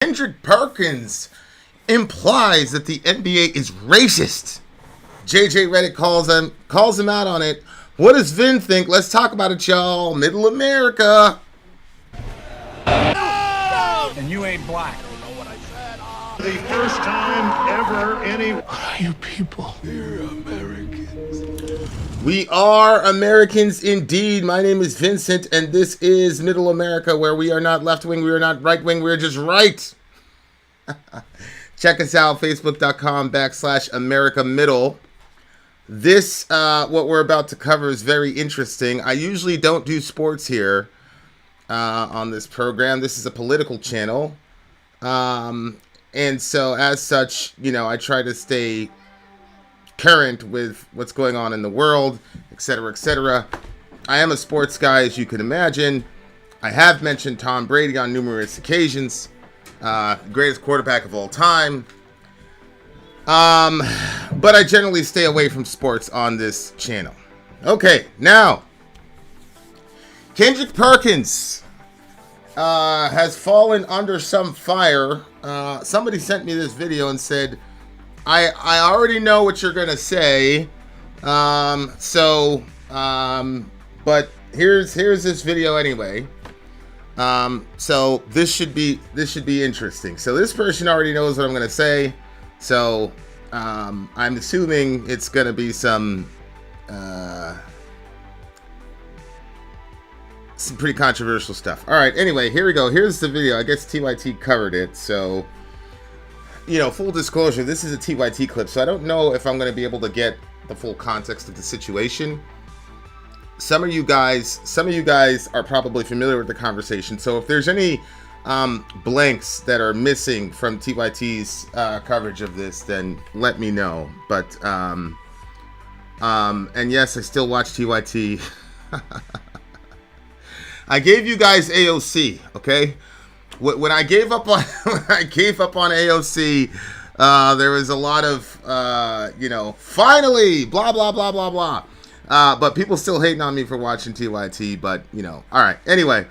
Kendrick Perkins implies that the NBA is racist. Reddick calls him out on it. What does Vin think? Let's talk about it, y'all. Middle America. And you ain't black. The first time ever any... What are you people? We're Americans. We are Americans indeed. My name is Vincent, and this is Middle America, where we are not left-wing, we are not right-wing, we're just right. Check us out, facebook.com/America Middle. This, what we're about to cover is very interesting. I usually don't do sports here on this program. This is a political channel. And so, as such, you know, I try to stay current with what's going on in the world, etc., etc. I am a sports guy, as you can imagine. I have mentioned Tom Brady on numerous occasions. Greatest quarterback of all time. But I generally stay away from sports on this channel. Okay, now, Kendrick Perkins has fallen under some fire. Somebody sent me this video and said, I already know what you're gonna say. But here's this video anyway. So this should be interesting. So this person already knows what I'm gonna say. So I'm assuming it's gonna be some pretty controversial stuff. All right. Anyway, here we go. Here's the video. I guess TYT covered it. So, you know, full disclosure, this is a TYT clip. So I don't know if I'm going to be able to get the full context of the situation. Some of you guys are probably familiar with the conversation. So if there's any blanks that are missing from TYT's coverage of this, then let me know. But and yes, I still watch TYT. I gave you guys AOC, okay? When I gave up on AOC, there was a lot of finally, blah blah blah blah blah. But people still hating on me for watching TYT. But all right. Anyway,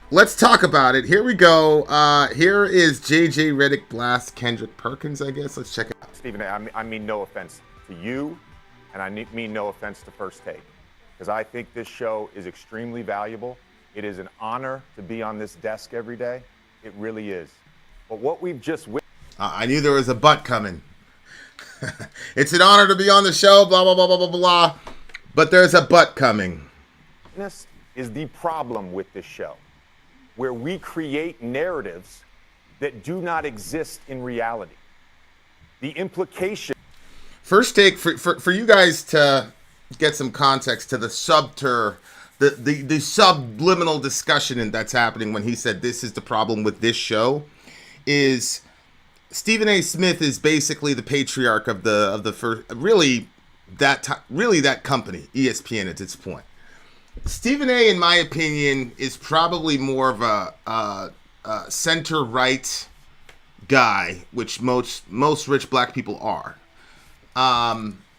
let's talk about it. Here we go. Here is Reddick blast Kendrick Perkins. I guess let's check it out. Stephen, I mean no offense to you, and I mean no offense to First Take, because I think this show is extremely valuable. It is an honor to be on this desk every day. It really is. But what we've just I knew there was a but coming. It's an honor to be on the show, blah, blah, blah, blah, blah, blah. But there's a but coming. This is the problem with this show, where we create narratives that do not exist in reality. The implication. First Take, for you guys to get some context to the the subliminal discussion that's happening when he said this is the problem with this show, is Stephen A. Smith is basically the patriarch of the first that company, ESPN at this point. Stephen A., in my opinion, is probably more of a center right guy, which most rich black people are.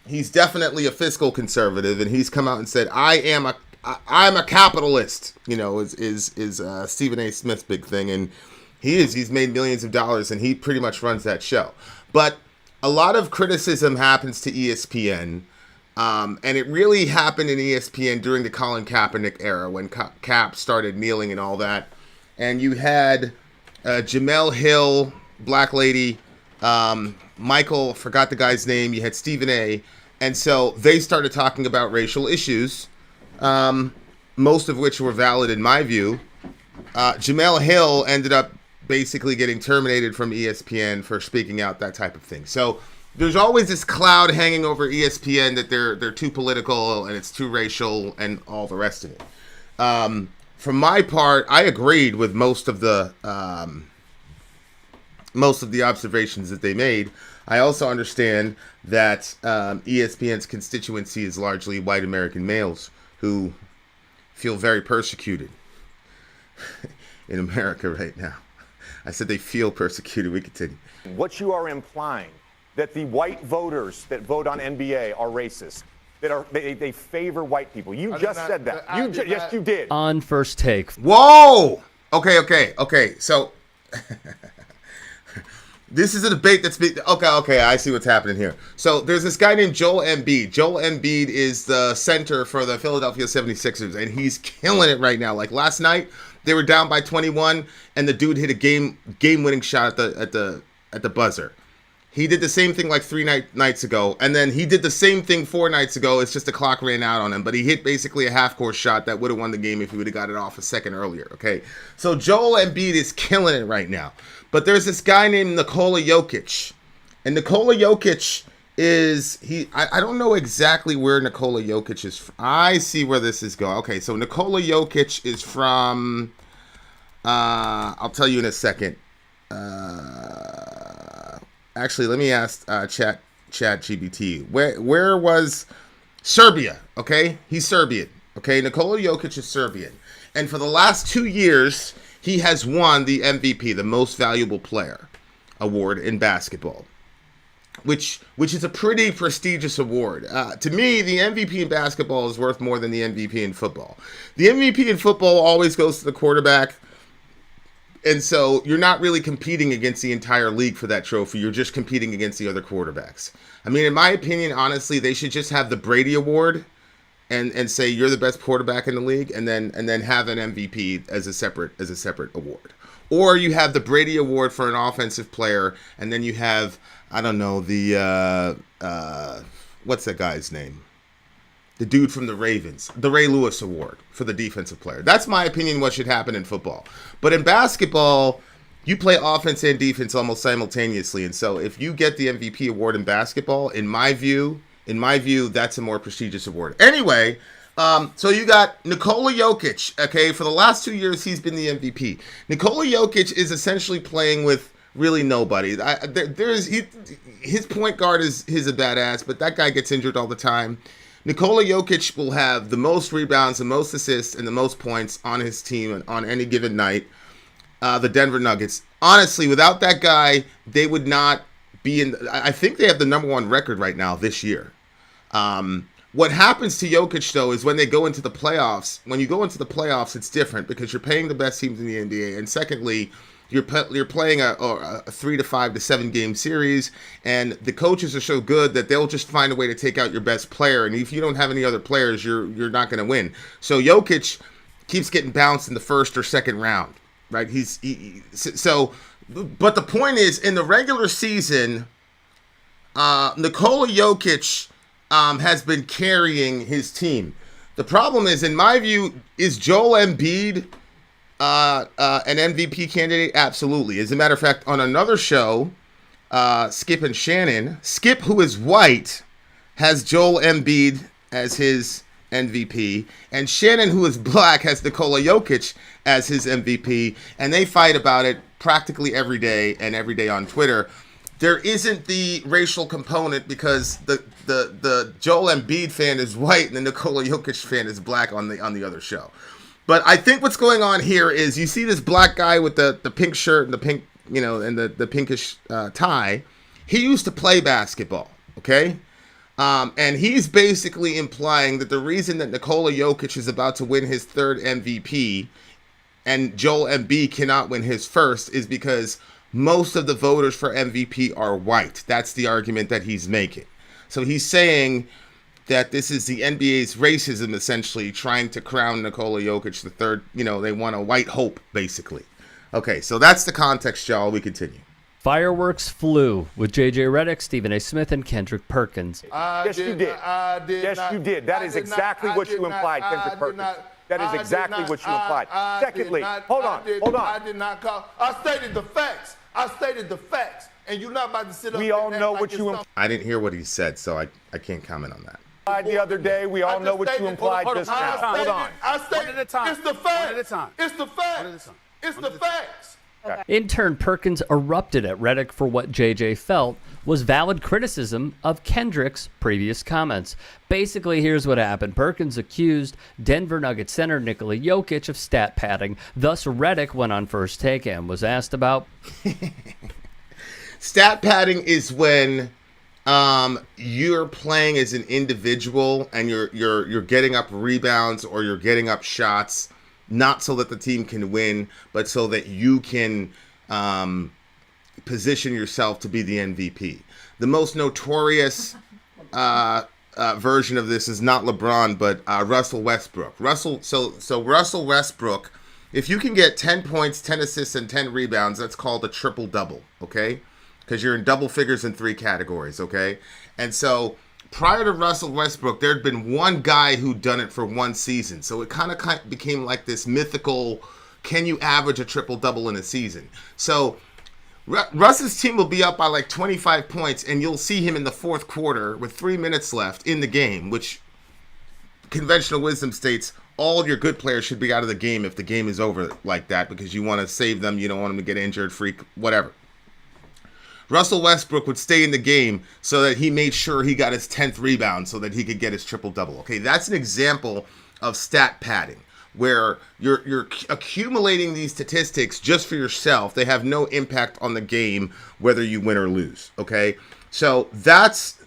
He's definitely a fiscal conservative, and he's come out and said, I'm a capitalist, is Stephen A. Smith's big thing. And he's made millions of dollars, and he pretty much runs that show. But a lot of criticism happens to ESPN. And it really happened in ESPN during the Colin Kaepernick era, when Cap started kneeling and all that. And you had Jamel Hill, black lady, Michael, forgot the guy's name. You had Stephen A. And so they started talking about racial issues. Most of which were valid in my view. Jamel Hill ended up basically getting terminated from ESPN for speaking out, that type of thing. So there's always this cloud hanging over ESPN that they're too political and it's too racial and all the rest of it. For my part, I agreed with most of the observations that they made. I also understand that ESPN's constituency is largely white American males who feel very persecuted in America right now. I said they feel persecuted. We continue. What you are implying, that the white voters that vote on NBA are racist, that they favor white people. You just said that. Yes, you did. On First Take. Whoa! Okay. So This is a debate that's been... Okay, I see what's happening here. So there's this guy named Joel Embiid. Joel Embiid is the center for the Philadelphia 76ers, and he's killing it right now. Like last night, they were down by 21, and the dude hit a game-winning shot at the buzzer. He did the same thing like three nights ago, and then he did the same thing 4 nights ago. It's just the clock ran out on him, but he hit basically a half-court shot that would have won the game if he would have got it off a second earlier, okay? So Joel Embiid is killing it right now. But there's this guy named Nikola Jokic, and Nikola Jokic is, I don't know exactly where Nikola Jokic is from. I see where this is going. Okay, so Nikola Jokic is from, I'll tell you in a second. Actually, let me ask Chat GBT. Where was Serbia? Okay, he's Serbian. Okay, Nikola Jokic is Serbian, and for the last 2 years, he has won the MVP, the Most Valuable Player award in basketball, which is a pretty prestigious award. To me, the MVP in basketball is worth more than the MVP in football. The MVP in football always goes to the quarterback. And so you're not really competing against the entire league for that trophy. You're just competing against the other quarterbacks. I mean, in my opinion, honestly, they should just have the Brady Award and say you're the best quarterback in the league, and then have an MVP as a separate award. Or you have the Brady Award for an offensive player, and then you have, I don't know, the what's that guy's name? The dude from the Ravens, the Ray Lewis Award for the defensive player. That's my opinion what should happen in football. But in basketball, you play offense and defense almost simultaneously. And so if you get the MVP award in basketball, in my view, that's a more prestigious award. Anyway, so you got Nikola Jokic, okay? For the last 2 years, he's been the MVP. Nikola Jokic is essentially playing with really nobody. His point guard is a badass, but that guy gets injured all the time. Nikola Jokic will have the most rebounds, the most assists, and the most points on his team on any given night. The Denver Nuggets. Honestly, without that guy, they would not be in... I think they have the number 1 record right now this year. What happens to Jokic, though, is when they go into the playoffs. When you go into the playoffs, it's different because you're paying the best teams in the NBA. And secondly, you're playing a 3 to 5 to 7 game series, and the coaches are so good that they'll just find a way to take out your best player. And if you don't have any other players, you're not going to win. So Jokic keeps getting bounced in the first or second round, right? But the point is, in the regular season, Nikola Jokic has been carrying his team. The problem is, in my view, is Joel Embiid an MVP candidate? Absolutely. As a matter of fact, on another show, Skip and Shannon, Skip, who is white, has Joel Embiid as his MVP, and Shannon, who is black, has Nikola Jokic as his MVP, and they fight about it practically every day on Twitter. There isn't the racial component because the Joel Embiid fan is white and the Nikola Jokic fan is black on the other show. But I think what's going on here is you see this black guy with the pink shirt and the pink, and the pinkish tie. He used to play basketball, okay? And he's basically implying that the reason that Nikola Jokic is about to win his 3rd MVP and Joel Embiid cannot win his first is because most of the voters for MVP are white. That's the argument that he's making. So he's saying that this is the NBA's racism, essentially, trying to crown Nikola Jokic the 3rd. They want a white hope, basically. Okay, so that's the context, y'all. We continue. Fireworks flew with J.J. Reddick, Stephen A. Smith, and Kendrick Perkins. Yes, you did. Yes, you did. That is exactly what you implied, Kendrick Perkins. That is exactly what you implied. Secondly, hold on. I did not call. I stated the facts. And you're not about to sit up. We all know what you implied. I didn't hear what he said, so I can't comment on that. The other day, we all know what you implied just now. Hold on. I stated, one at a time. It's the facts. One at a time. It's the facts. It's the facts. In turn, Perkins erupted at Reddick for what JJ felt was valid criticism of Kendrick's previous comments. Basically, here's what happened. Perkins accused Denver Nuggets center Nikola Jokic of stat padding. Thus, Reddick went on First Take and was asked about... Stat padding is when you're playing as an individual and you're getting up rebounds or you're getting up shots, not so that the team can win, but so that you can position yourself to be the MVP. The most notorious version of this is not LeBron, but Russell Westbrook. Russell Westbrook, if you can get 10 points, 10 assists, and 10 rebounds, that's called a triple-double, okay? Because you're in double figures in 3 categories, okay? And so prior to Russell Westbrook, there had been one guy who'd done it for one season. So it kind of became like this mythical, can you average a triple-double in a season? So Russ's team will be up by like 25 points, and you'll see him in the fourth quarter with 3 minutes left in the game, which conventional wisdom states all your good players should be out of the game if the game is over like that, because you want to save them. You don't want them to get injured, freak, whatever. Russell Westbrook would stay in the game so that he made sure he got his 10th rebound so that he could get his triple-double. Okay, that's an example of stat padding, where you're accumulating these statistics just for yourself. They have no impact on the game, whether you win or lose, okay? So that's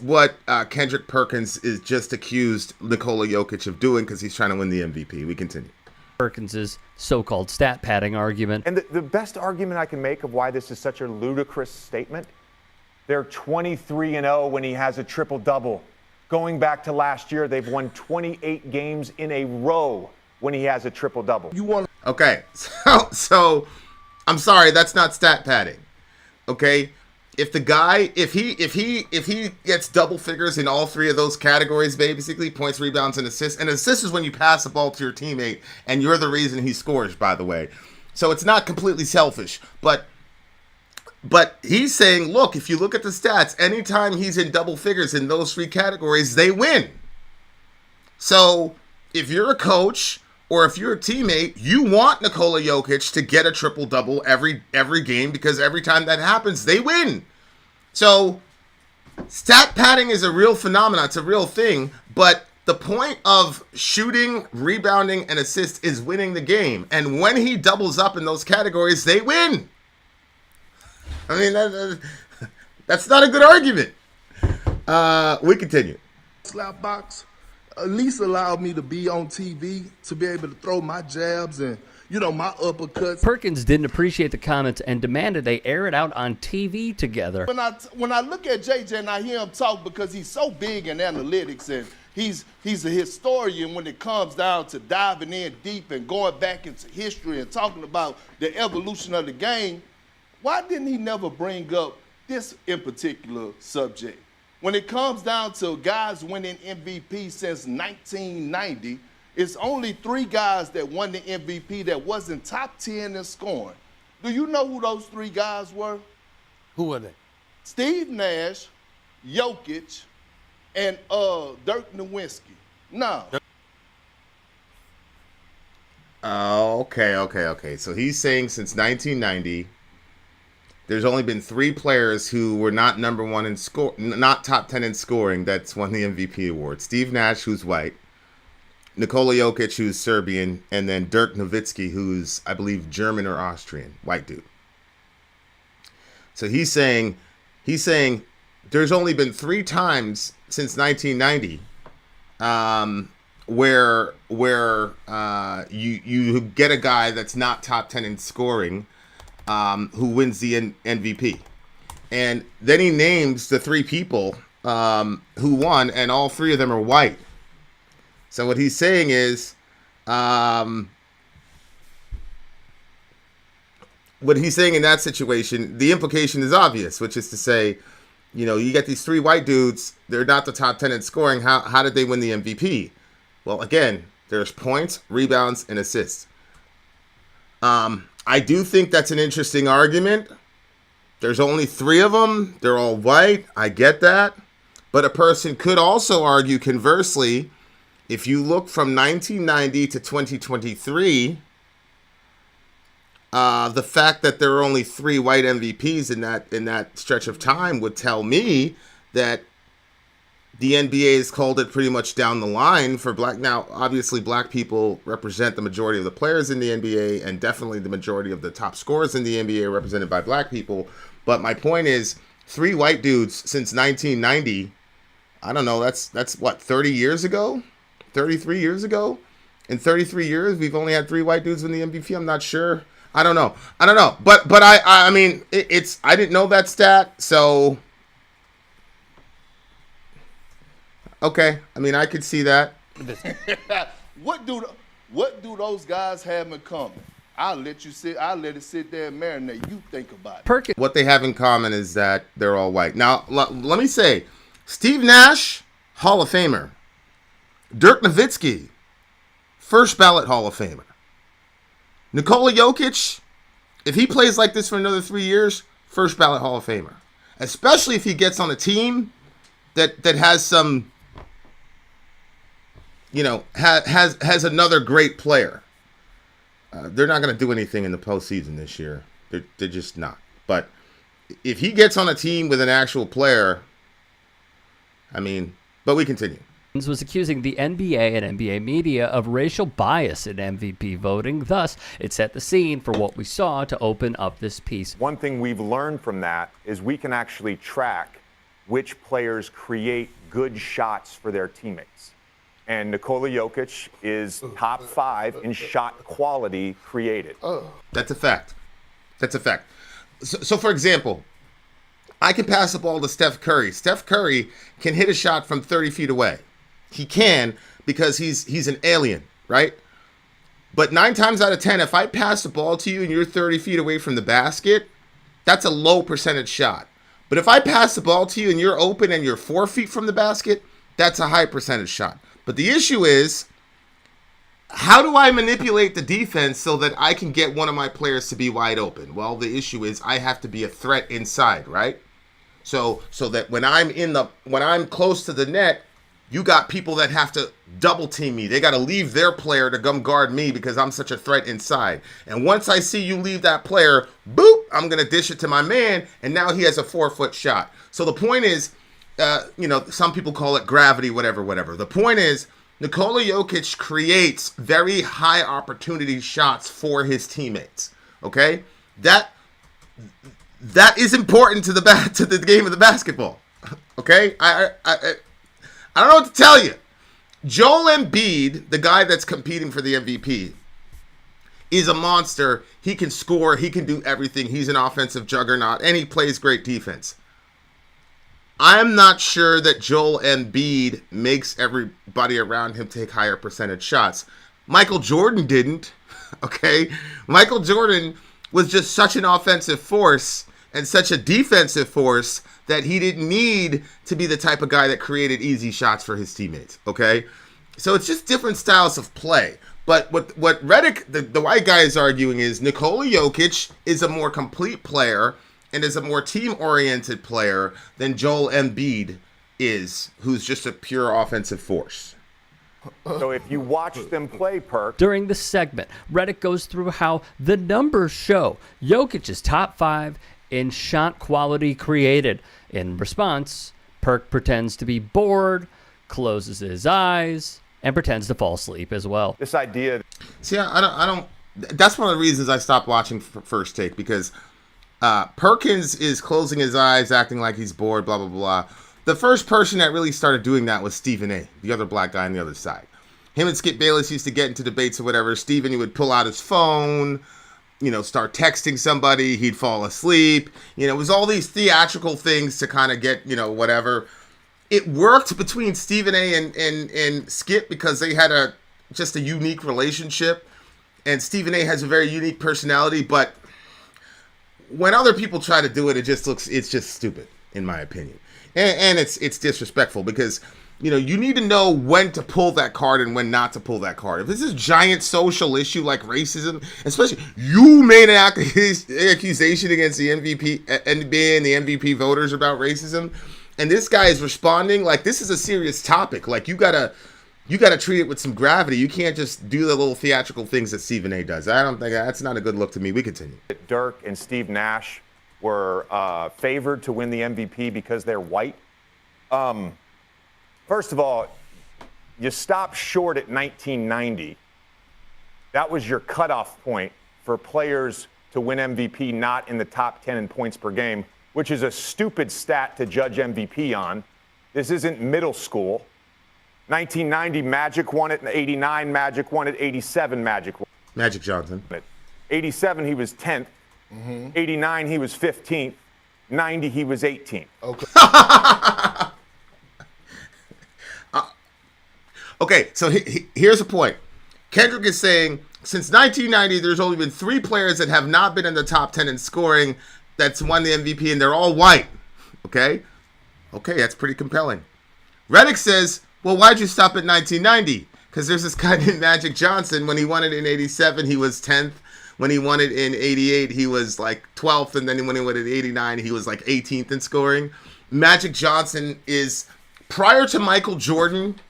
what Kendrick Perkins is just accused Nikola Jokic of doing, because he's trying to win the MVP. We continue. Perkins's so-called stat padding argument. And the best argument I can make of why this is such a ludicrous statement, they're 23-0 when he has a triple-double. Going back to last year, they've won 28 games in a row when he has a triple-double. Okay, so I'm sorry, that's not stat padding. Okay, if the guy, if he gets double figures in all 3 of those categories, basically points, rebounds, and assists. And assists is when you pass the ball to your teammate, and you're the reason he scores, by the way. So it's not completely selfish, but he's saying, look, if you look at the stats, anytime he's in double figures in those 3 categories, they win. So if you're a coach or if you're a teammate, you want Nikola Jokic to get a triple-double every game, because every time that happens, they win. So stat padding is a real phenomenon. It's a real thing. But the point of shooting, rebounding, and assist is winning the game. And when he doubles up in those categories, they win. I mean, that's not a good argument. We continue. Slap box at least allowed me to be on TV, to be able to throw my jabs and, my uppercuts. Perkins didn't appreciate the comments and demanded they air it out on TV together. When I look at JJ and I hear him talk, because he's so big in analytics and he's a historian when it comes down to diving in deep and going back into history and talking about the evolution of the game, why didn't he never bring up this in particular subject? When it comes down to guys winning MVP since 1990, it's only 3 guys that won the MVP that wasn't top 10 in scoring. Do you know who those 3 guys were? Who were they? Steve Nash, Jokic, and Dirk Nowitzki. No. Okay. So he's saying since 1990, there's only been 3 players who were not number 1 in score, not top 10 in scoring, that's won the MVP award. Steve Nash, who's white, Nikola Jokic, who's Serbian, and then Dirk Nowitzki, who's, I believe, German or Austrian, white dude. So he's saying there's only been 3 times since 1990 where you get a guy that's not top 10 in scoring, who wins the MVP. And then he names the 3 people who won, and all 3 of them are white. So what he's saying is, what he's saying in that situation, the implication is obvious, which is to say, you get these 3 white dudes, they're not the top 10 in scoring. How did they win the MVP? Well, again, there's points, rebounds, and assists. I do think that's an interesting argument. There's only 3 of them. They're all white. I get that. But a person could also argue conversely, if you look from 1990 to 2023, the fact that there are only 3 white MVPs in that stretch of time would tell me that the NBA has called it pretty much down the line for black. Now, obviously, black people represent the majority of the players in the NBA, and definitely the majority of the top scorers in the NBA are represented by black people. But my point is, 3 white dudes since 1990. I don't know. That's what, 30 years ago, 33 years ago. In 33 years, we've only had 3 white dudes win the MVP. I'm not sure. I don't know. But I mean, it's I didn't know that stat, so okay. I mean, I could see that. What do those guys have in common? I'll let it sit there and marinate. You think about it. Perkins. What they have in common is that they're all white. Now, let me say, Steve Nash, Hall of Famer. Dirk Nowitzki, first ballot Hall of Famer. Nikola Jokic, if he plays like this for another 3 years, first ballot Hall of Famer. Especially if he gets on a team that has some, has another great player. They're not going to do anything in the postseason this year. They're just not. But if he gets on a team with an actual player, I mean, but we continue. Was accusing the NBA and NBA media of racial bias in MVP voting. Thus, it set the scene for what we saw to open up this piece. One thing we've learned from that is we can actually track which players create good shots for their teammates. And Nikola Jokic is top 5 in shot quality created. That's a fact. So for example, I can pass the ball to Steph Curry. Steph Curry can hit a shot from 30 feet away. He can because he's an alien, right? But 9 times out of 10, if I pass the ball to you and you're 30 feet away from the basket, that's a low percentage shot. But if I pass the ball to you and you're open and you're 4 feet from the basket, that's a high percentage shot. But the issue is, how do I manipulate the defense so that I can get one of my players to be wide open? Well, the issue is I have to be a threat inside, right? So that when I'm close to the net, you got people that have to double team me. They got to leave their player to come guard me because I'm such a threat inside. And once I see you leave that player, boop, I'm going to dish it to my man, and now he has a 4-foot shot. So the point is, some people call it gravity, whatever. The point is, Nikola Jokic creates very high opportunity shots for his teammates. Okay? That is important to the game of the basketball. Okay? I don't know what to tell you. Joel Embiid, the guy that's competing for the MVP, is a monster. He can score. He can do everything. He's an offensive juggernaut, and he plays great defense. I'm not sure that Joel Embiid makes everybody around him take higher percentage shots. Michael Jordan didn't, okay? Michael Jordan was just such an offensive force and such a defensive force that he didn't need to be the type of guy that created easy shots for his teammates, okay? So it's just different styles of play. But what Reddick, the white guy, is arguing is Nikola Jokic is a more complete player and is a more team-oriented player than Joel Embiid is, who's just a pure offensive force. So if you watch them play, Perk. During the segment, Reddick goes through how the numbers show Jokic is top 5 in shot quality created. In response, Perk pretends to be bored, closes his eyes, and pretends to fall asleep as well. This idea. See, I don't. That's one of the reasons I stopped watching First Take, because Perkins is closing his eyes, acting like he's bored, blah, blah, blah. The first person that really started doing that was Stephen A., the other black guy on the other side. Him and Skip Bayless used to get into debates or whatever. Stephen, he would pull out his phone, start texting somebody. He'd fall asleep. It was all these theatrical things to kind of get, whatever. It worked between Stephen A. and Skip because they had just a unique relationship. And Stephen A. has a very unique personality, but when other people try to do it, it's just stupid, in my opinion. And it's disrespectful because, you need to know when to pull that card and when not to pull that card. If this is a giant social issue like racism, especially you made an accusation against the NBA and the MVP voters about racism, and this guy is responding like this is a serious topic. Like you gotta treat it with some gravity. You can't just do the little theatrical things that Stephen A. does. I don't think that's not a good look to me. We continue. Dirk and Steve Nash were favored to win the MVP because they're white. First of all, you stopped short at 1990. That was your cutoff point for players to win MVP not in the top 10 in points per game, which is a stupid stat to judge MVP on. This isn't middle school. 1990, Magic won it. In 89, Magic won it. 87, Magic won it. Magic Johnson. 87, he was 10th. 89, he was 15th. 90, he was 18th. Okay. Okay, so here's a point. Kendrick is saying, since 1990, there's only been 3 players that have not been in the top 10 in scoring that's won the MVP, and they're all white. Okay? Okay, that's pretty compelling. Reddick says, well, why'd you stop at 1990? Because there's this guy named Magic Johnson. When he won it in 87, he was 10th. When he won it in 88, he was like 12th. And then when he won it in 89, he was like 18th in scoring. Magic Johnson is, prior to Michael Jordan,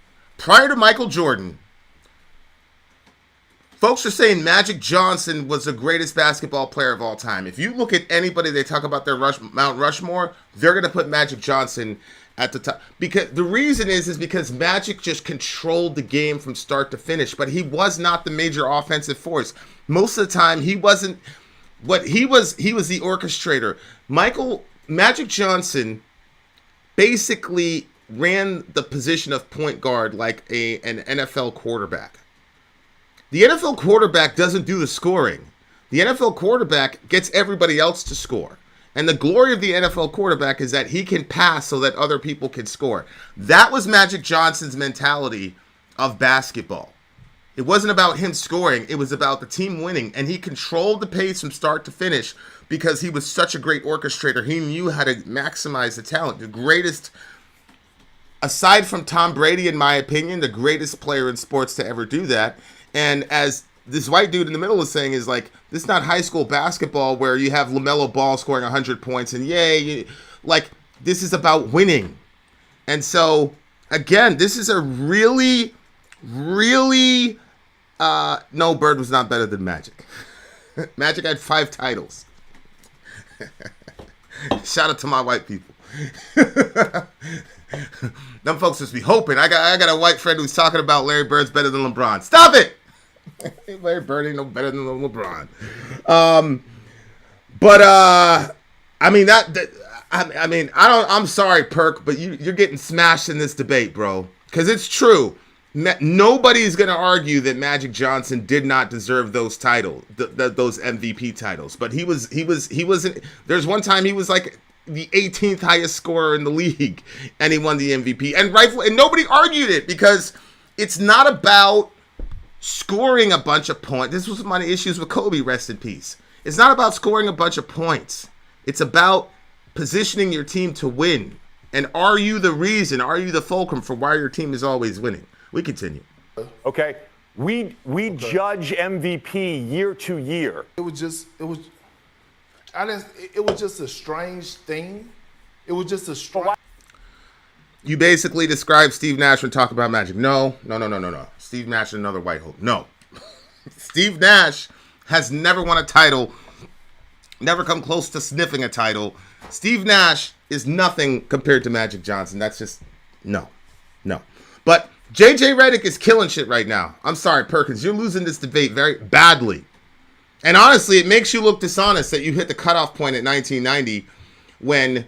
folks are saying Magic Johnson was the greatest basketball player of all time. If you look at anybody, they talk about their Mount Rushmore, they're going to put Magic Johnson at the top. Because the reason is because Magic just controlled the game from start to finish, but he was not the major offensive force. Most of the time, he wasn't what he was the orchestrator. Magic Johnson basically ran the position of point guard like an NFL quarterback. The NFL quarterback doesn't do the scoring. The NFL quarterback gets everybody else to score. And the glory of the NFL quarterback is that he can pass so that other people can score. That was Magic Johnson's mentality of basketball. It wasn't about him scoring. It was about the team winning. And he controlled the pace from start to finish because he was such a great orchestrator. He knew how to maximize the talent. The greatest, aside from Tom Brady, in my opinion, the greatest player in sports to ever do that. And as this white dude in the middle is saying, is like, this is not high school basketball where you have LaMelo Ball scoring 100 points and yay. Like, this is about winning. And so, again, this is a really, really, no, Bird was not better than Magic. Magic had 5 titles. Shout out to my white people. Them folks just be hoping. I got a white friend who's talking about Larry Bird's better than LeBron. Stop it! Larry Bird ain't no better than LeBron. I'm sorry, Perk, but you're getting smashed in this debate, bro. Because it's true. Nobody's gonna argue that Magic Johnson did not deserve those titles, those MVP titles. But he wasn't. There's one time he was like the 18th highest scorer in the league, and he won the MVP. And nobody argued it because it's not about scoring a bunch of points. This was my issues with Kobe, rest in peace. It's not about scoring a bunch of points. It's about positioning your team to win. And are you the reason, are you the fulcrum for why your team is always winning? We continue. Okay. We judge MVP year to year. It was just a strange thing. It was just a strange. You basically describe Steve Nash and talk about Magic. No. Steve Nash is another white hope. No. Steve Nash has never won a title, never come close to sniffing a title. Steve Nash is nothing compared to Magic Johnson. That's just, no. But JJ Reddick is killing shit right now. I'm sorry, Perkins. You're losing this debate very badly. And honestly, it makes you look dishonest that you hit the cutoff point at 1990 when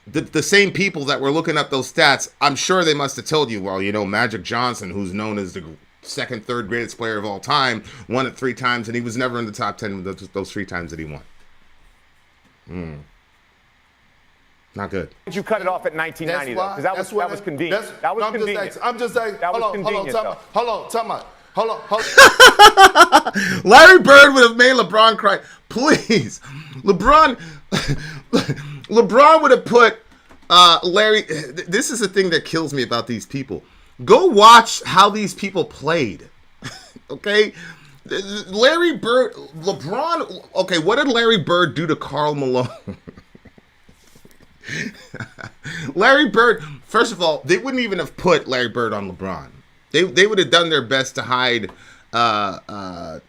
the same people that were looking up those stats, I'm sure they must have told you, well, Magic Johnson, who's known as the second, third greatest player of all time, won it 3 times, and he was never in the top 10 those 3 times that he won. Not good. Did you cut it off at 1990, though? Because that was convenient. That was convenient. I'm just saying. Hold on. Larry Bird would have made LeBron cry. Please. LeBron would have put Larry. This is the thing that kills me about these people. Go watch how these people played. Okay? Larry Bird, LeBron. Okay, what did Larry Bird do to Karl Malone? Larry Bird, first of all, they wouldn't even have put Larry Bird on LeBron. They would have done their best to hide LeBron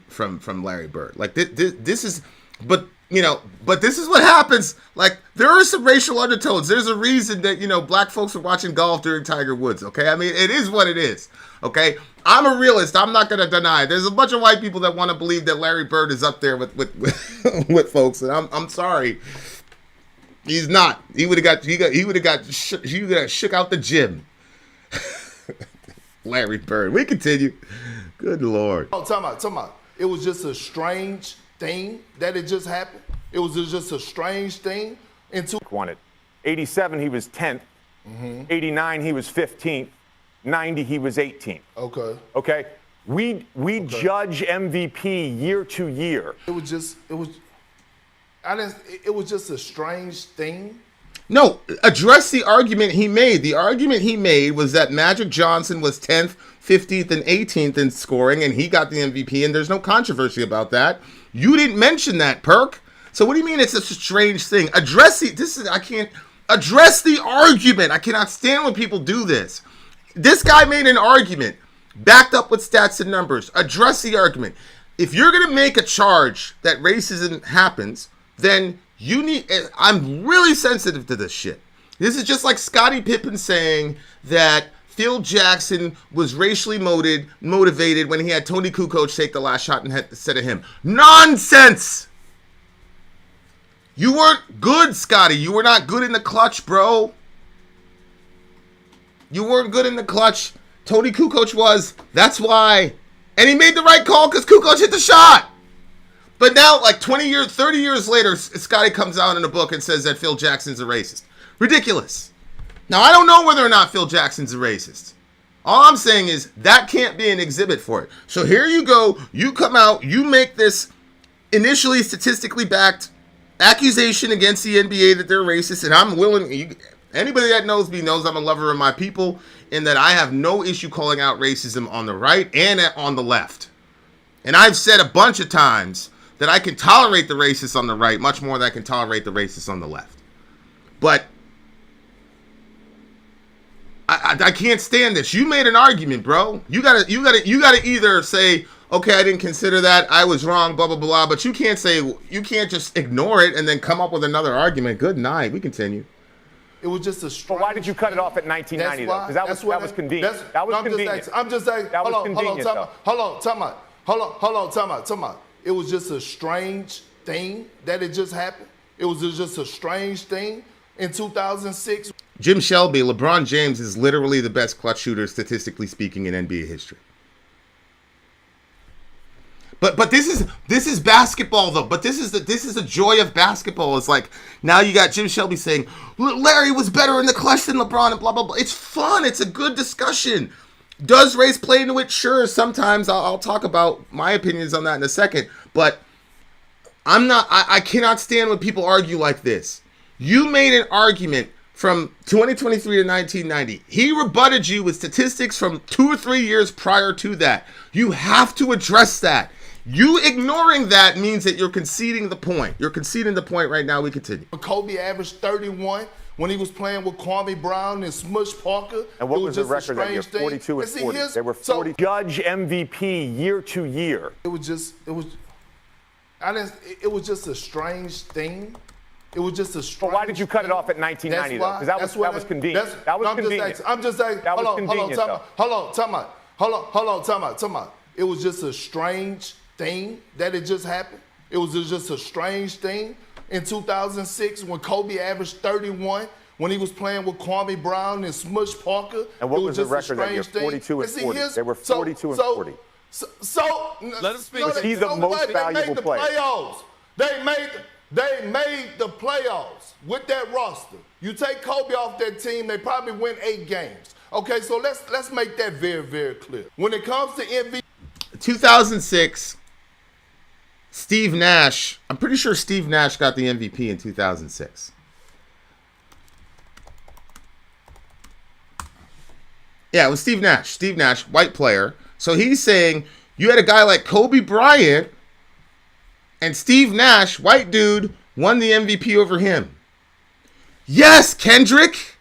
from Larry Bird. Like this is, but this is what happens. Like, there are some racial undertones. There's a reason that black folks are watching golf during Tiger Woods. Okay, I mean, it is what it is. Okay, I'm a realist. I'm not gonna deny it. There's a bunch of white people that want to believe that Larry Bird is up there with with folks, and I'm sorry. He's not. He would have got shook out the gym. Larry Bird. We continue. Good Lord. Oh, time out. it was just a strange thing that it just happened. It was just a strange thing. Won it. 87, he was 10th. 89, he was 15th. 90, he was 18th. Okay. Okay? We judge MVP year to year. It was just a strange thing. No, address the argument he made. The argument he made was that Magic Johnson was 10th, 15th, and 18th in scoring, and he got the MVP, and there's no controversy about that. You didn't mention that, Perk. So what do you mean it's a strange thing? Address the argument. I cannot stand when people do this. This guy made an argument, backed up with stats and numbers. Address the argument. If you're going to make a charge that racism happens, then you need, I'm really sensitive to this shit. This is just like Scottie Pippen saying that Phil Jackson was racially motivated when he had Tony Kukoc take the last shot instead of him. Nonsense! You weren't good, Scottie. You were not good in the clutch, bro. You weren't good in the clutch. Tony Kukoc was. That's why. And he made the right call because Kukoc hit the shot. But now, like 20 years, 30 years later, Scottie comes out in a book and says that Phil Jackson's a racist. Ridiculous. Now, I don't know whether or not Phil Jackson's a racist. All I'm saying is that can't be an exhibit for it. So here you go. You come out. You make this initially statistically backed accusation against the NBA that they're racist. And I'm willing. Anybody that knows me knows I'm a lover of my people and that I have no issue calling out racism on the right and on the left. And I've said a bunch of times that I can tolerate the racists on the right much more than I can tolerate the racists on the left. But I can't stand this. You made an argument, bro. You gotta either say, okay, I didn't consider that, I was wrong, blah blah blah. But you can't just ignore it and then come up with another argument. Good night. We continue. It was just a strange. But why did you cut it off at 1990 though? Because that was convenient. That was convenient. I'm just saying. Hold on, time out. It was just a strange thing that it just happened. It was just a strange thing in 2006. Jim Shelby, LeBron James is literally the best clutch shooter, statistically speaking, in NBA history. But this is basketball though. But this is the joy of basketball. It's like now you got Jim Shelby saying Larry was better in the clutch than LeBron and blah blah blah. It's fun. It's a good discussion. Does race play into it? Sure. Sometimes I'll talk about my opinions on that in a second. But I cannot stand when people argue like this. You made an argument from 2023 to 1990. He rebutted you with statistics from 2 or 3 years prior to that. You have to address that. You ignoring that means that you're conceding the point. You're conceding the point right now. We continue. Kobe averaged 31 when he was playing with Kwame Brown and Smush Parker. And what was the record that year? 42 and 40. They were 40. Judge MVP year to year. It was just a strange thing. It was just a strange. But why did you cut it off at 1990 though? Because that was convenient. That was convenient. I'm just saying. Hold on, time out. It was just a strange thing that it just happened. It was just a strange thing in 2006 when Kobe averaged 31 when he was playing with Kwame Brown and Smush Parker. And what was the record that year? 42 and 40. They were 42 and 40. So let him speak. Was he the most valuable player? They made the playoffs with that roster. You take Kobe off that team, they probably win 8 games. Okay, so let's make that very, very clear. When it comes to MVP, 2006, Steve Nash. I'm pretty sure Steve Nash got the MVP in 2006. Yeah, it was Steve Nash. Steve Nash, white player. So he's saying you had a guy like Kobe Bryant and Steve Nash, white dude, won the MVP over him. Yes, Kendrick,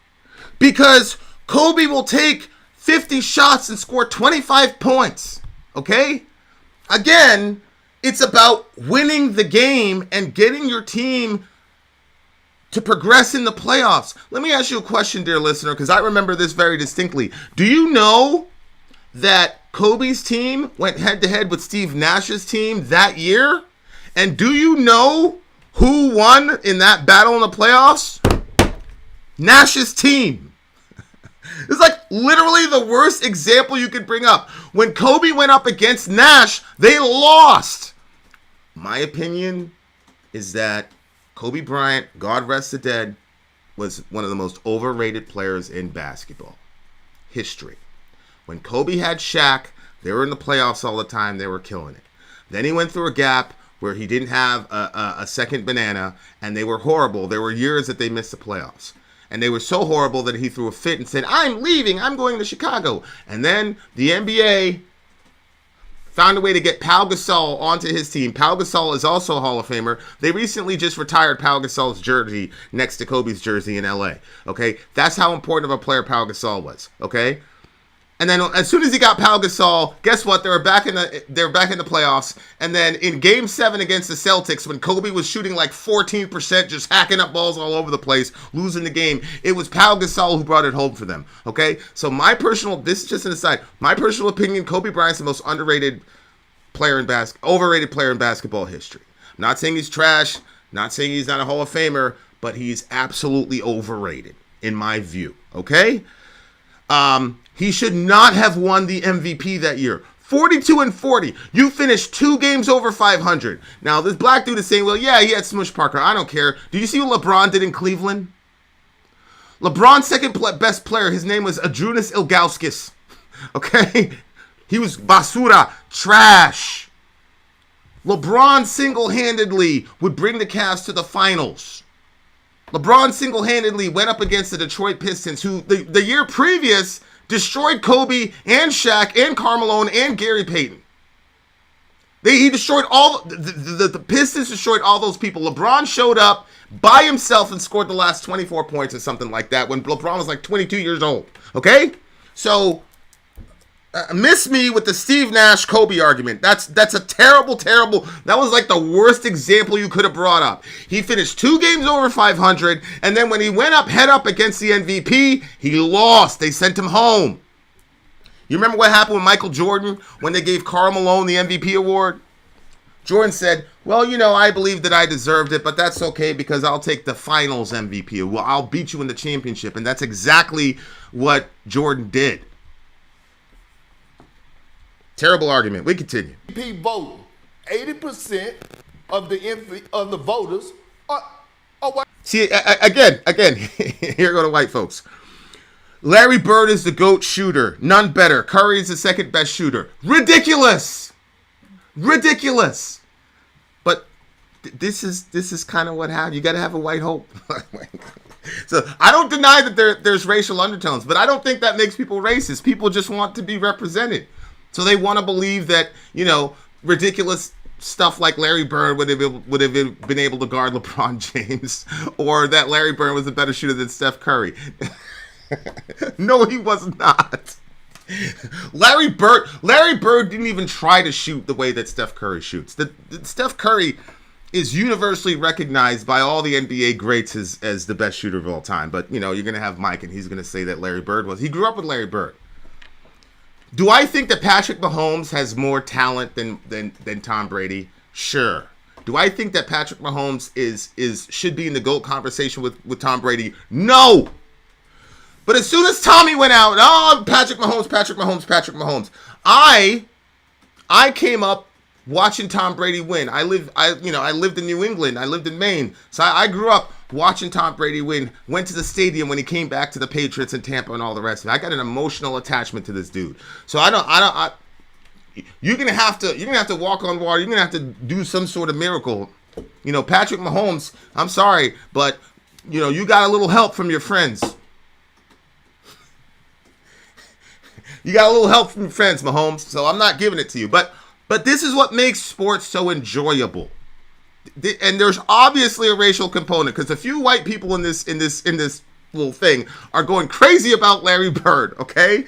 because Kobe will take 50 shots and score 25 points. Okay? Again, it's about winning the game and getting your team to progress in the playoffs. Let me ask you a question, dear listener, because I remember this very distinctly. Do you know that Kobe's team went head-to-head with Steve Nash's team that year? And do you know who won in that battle in the playoffs? Nash's team. It's like Literally the worst example you could bring up. When Kobe went up against Nash, they lost. My opinion is that Kobe Bryant, God rest the dead, was one of the most overrated players in basketball history. When Kobe had Shaq, they were in the playoffs all the time. They were killing it. Then he went through a gap where he didn't have a second banana, and they were horrible. There were years that they missed the playoffs. And they were so horrible that he threw a fit and said, I'm leaving. I'm going to Chicago. And then the NBA found a way to get Pau Gasol onto his team. Pau Gasol is also a Hall of Famer. They recently just retired Pau Gasol's jersey next to Kobe's jersey in LA. Okay? That's how important of a player Pau Gasol was. Okay? And then as soon as he got Pau Gasol, guess what? They were back in the playoffs. And then in Game 7 against the Celtics, when Kobe was shooting like 14%, just hacking up balls all over the place, losing the game, it was Pau Gasol who brought it home for them. Okay? So this is just an aside. My personal opinion, Kobe Bryant's the most overrated player in basketball history. I'm not saying he's trash, not saying he's not a Hall of Famer, but he's absolutely overrated in my view. Okay? He should not have won the MVP that year. 42-40. You finished 2 games over 500. Now, this black dude is saying, well, yeah, he had Smush Parker. I don't care. Do you see what LeBron did in Cleveland? LeBron's second best player, his name was Adrunas Ilgauskas. Okay? He was basura, trash. LeBron single-handedly would bring the Cavs to the finals. LeBron single-handedly went up against the Detroit Pistons, who the year previous destroyed Kobe and Shaq and Carmelo and Gary Payton. He destroyed all the Pistons destroyed all those people. LeBron showed up by himself and scored the last 24 points or something like that when LeBron was like 22 years old. Okay? So miss me with the Steve Nash Kobe argument. That's a terrible. That was like the worst example you could have brought up. He finished 2 games over 500, and then when he went head up against the MVP, he lost. They sent him home. You remember what happened with Michael Jordan when they gave Karl Malone the MVP award? Jordan said, well, I believe that I deserved it, but that's okay because I'll take the finals MVP. Well, I'll beat you in the championship. And that's exactly what Jordan did. Terrible argument. We continue. MVP voting. 80% of the voters are white. See, again, here go the white folks. Larry Bird is the GOAT shooter. None better. Curry is the second best shooter. Ridiculous. But this is kind of what happened. You got to have a white hope. So I don't deny that there's racial undertones, but I don't think that makes people racist. People just want to be represented. So they want to believe that, ridiculous stuff like Larry Bird would have been able to guard LeBron James, or that Larry Bird was a better shooter than Steph Curry. No, he was not. Larry Bird didn't even try to shoot the way that Steph Curry shoots. Steph Curry is universally recognized by all the NBA greats as the best shooter of all time. But, you're going to have Mike, and he's going to say that Larry Bird was. He grew up with Larry Bird. Do I think that Patrick Mahomes has more talent than Tom Brady? Sure. Do I think that Patrick Mahomes should be in the GOAT conversation with Tom Brady? No. But as soon as Tommy went out, Patrick Mahomes. I came up watching Tom Brady win. I lived in New England. I lived in Maine. So I grew up watching Tom Brady win. Went to the stadium when he came back to the Patriots and Tampa and all the rest of it. I got an emotional attachment to this dude. So you're gonna have to walk on water. You're gonna have to do some sort of miracle. Patrick Mahomes, I'm sorry, but you got a little help from your friends. You got a little help from your friends, Mahomes. So I'm not giving it to you. But this is what makes sports so enjoyable. And there's obviously a racial component because a few white people in this little thing are going crazy about Larry Bird, okay?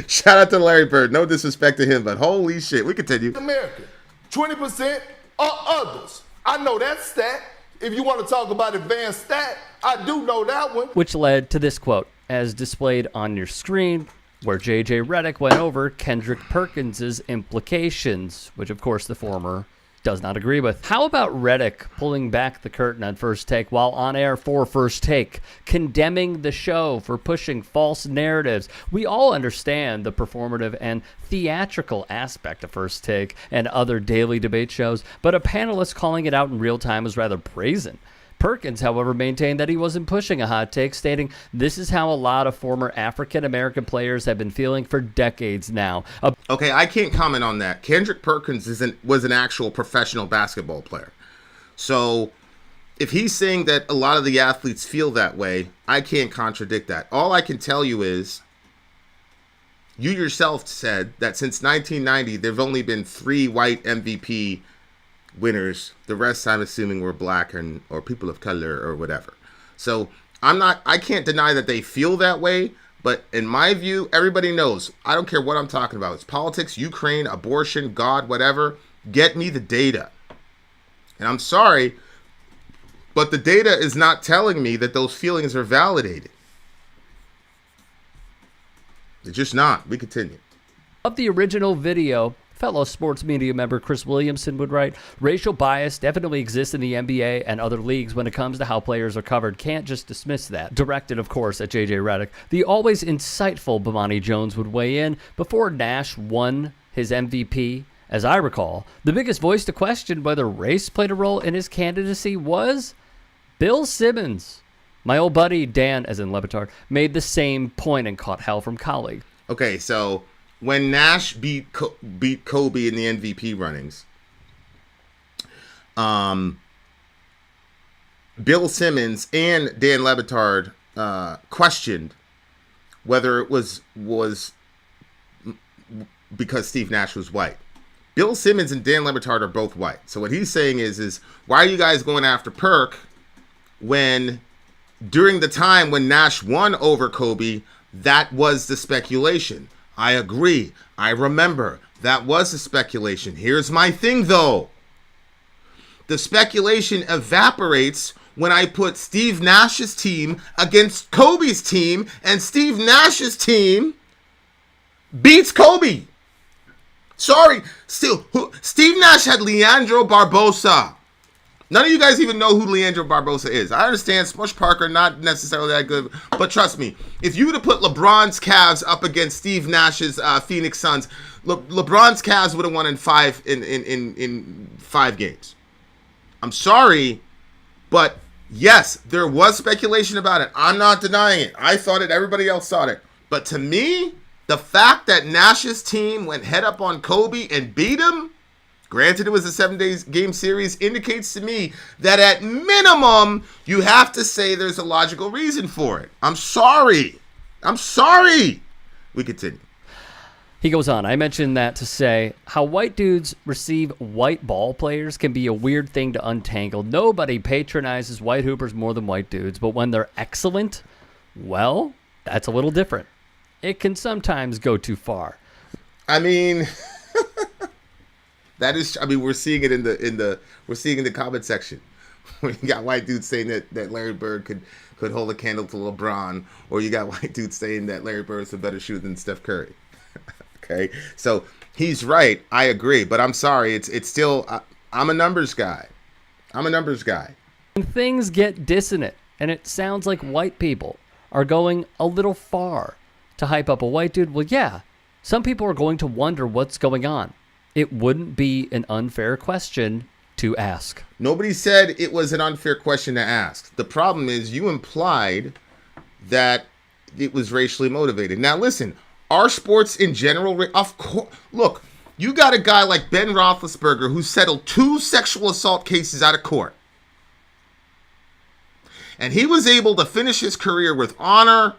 Shout out to Larry Bird. No disrespect to him, but holy shit. We continue. American. 20% are others. I know that stat. If you want to talk about advanced stat, I do know that one. Which led to this quote, as displayed on your screen, where J.J. Reddick went over Kendrick Perkins' implications, which, of course, the former does not agree with. How about Reddick pulling back the curtain on First Take while on air for First Take, condemning the show for pushing false narratives? We all understand the performative and theatrical aspect of First Take and other daily debate shows, but a panelist calling it out in real time is rather brazen. Perkins, however, maintained that he wasn't pushing a hot take, stating, "This is how a lot of former African-American players have been feeling for decades now." Okay, I can't comment on that. Kendrick Perkins was an actual professional basketball player. So if he's saying that a lot of the athletes feel that way, I can't contradict that. All I can tell you is, you yourself said that since 1990, there have only been 3 white MVP winners. The rest, I'm assuming, were black or people of color or whatever. So I can't deny that they feel that way, but in my view, everybody knows, I don't care what I'm talking about. It's politics, Ukraine, abortion, God, whatever. Get me the data. And I'm sorry, but the data is not telling me that those feelings are validated. They're just not. We continue. Of the original video, fellow sports media member Chris Williamson would write, "Racial bias definitely exists in the NBA and other leagues when it comes to how players are covered. Can't just dismiss that." Directed, of course, at JJ Reddick. The always insightful Bomani Jones would weigh in. Before Nash won his MVP, as I recall, the biggest voice to question whether race played a role in his candidacy was Bill Simmons. My old buddy Dan, as in Levitard, made the same point and caught hell from colleagues. Okay, so when Nash beat Kobe in the MVP runnings, Bill Simmons and Dan Levitard questioned whether it was because Steve Nash was white. Bill Simmons and Dan Levitard are both white. So what he's saying is why are you guys going after Perk when during the time when Nash won over Kobe, that was the speculation? I agree. I remember. That was the speculation. Here's my thing, though. The speculation evaporates when I put Steve Nash's team against Kobe's team, and Steve Nash's team beats Kobe. Sorry. Still, Steve Nash had Leandro Barbosa. None of you guys even know who Leandro Barbosa is. I understand Smush Parker, not necessarily that good, but trust me, if you would have put LeBron's Cavs up against Steve Nash's Phoenix Suns, LeBron's Cavs would have won in 5 games. I'm sorry, but yes, there was speculation about it. I'm not denying it. I thought it. Everybody else thought it. But to me, the fact that Nash's team went head up on Kobe and beat him, granted, it was a 7-game series, indicates to me that at minimum, you have to say there's a logical reason for it. I'm sorry. We continue. He goes on, "I mentioned that to say how white dudes receive white ball players can be a weird thing to untangle. Nobody patronizes white hoopers more than white dudes, but when they're excellent, well, that's a little different. It can sometimes go too far." I mean... That is, I mean, we're seeing it in the comment section. When you got white dudes saying that Larry Bird could hold a candle to LeBron, or you got white dudes saying that Larry Bird's a better shooter than Steph Curry. Okay, so he's right. I agree, but I'm sorry. It's still I'm a numbers guy. When things get dissonant, and it sounds like white people are going a little far to hype up a white dude, well, yeah, some people are going to wonder what's going on. It wouldn't be an unfair question to ask. Nobody said it was an unfair question to ask. The problem is you implied that it was racially motivated. Now, listen, are sports in general, of course, look, you got a guy like Ben Roethlisberger who settled 2 sexual assault cases out of court. And he was able to finish his career with honor.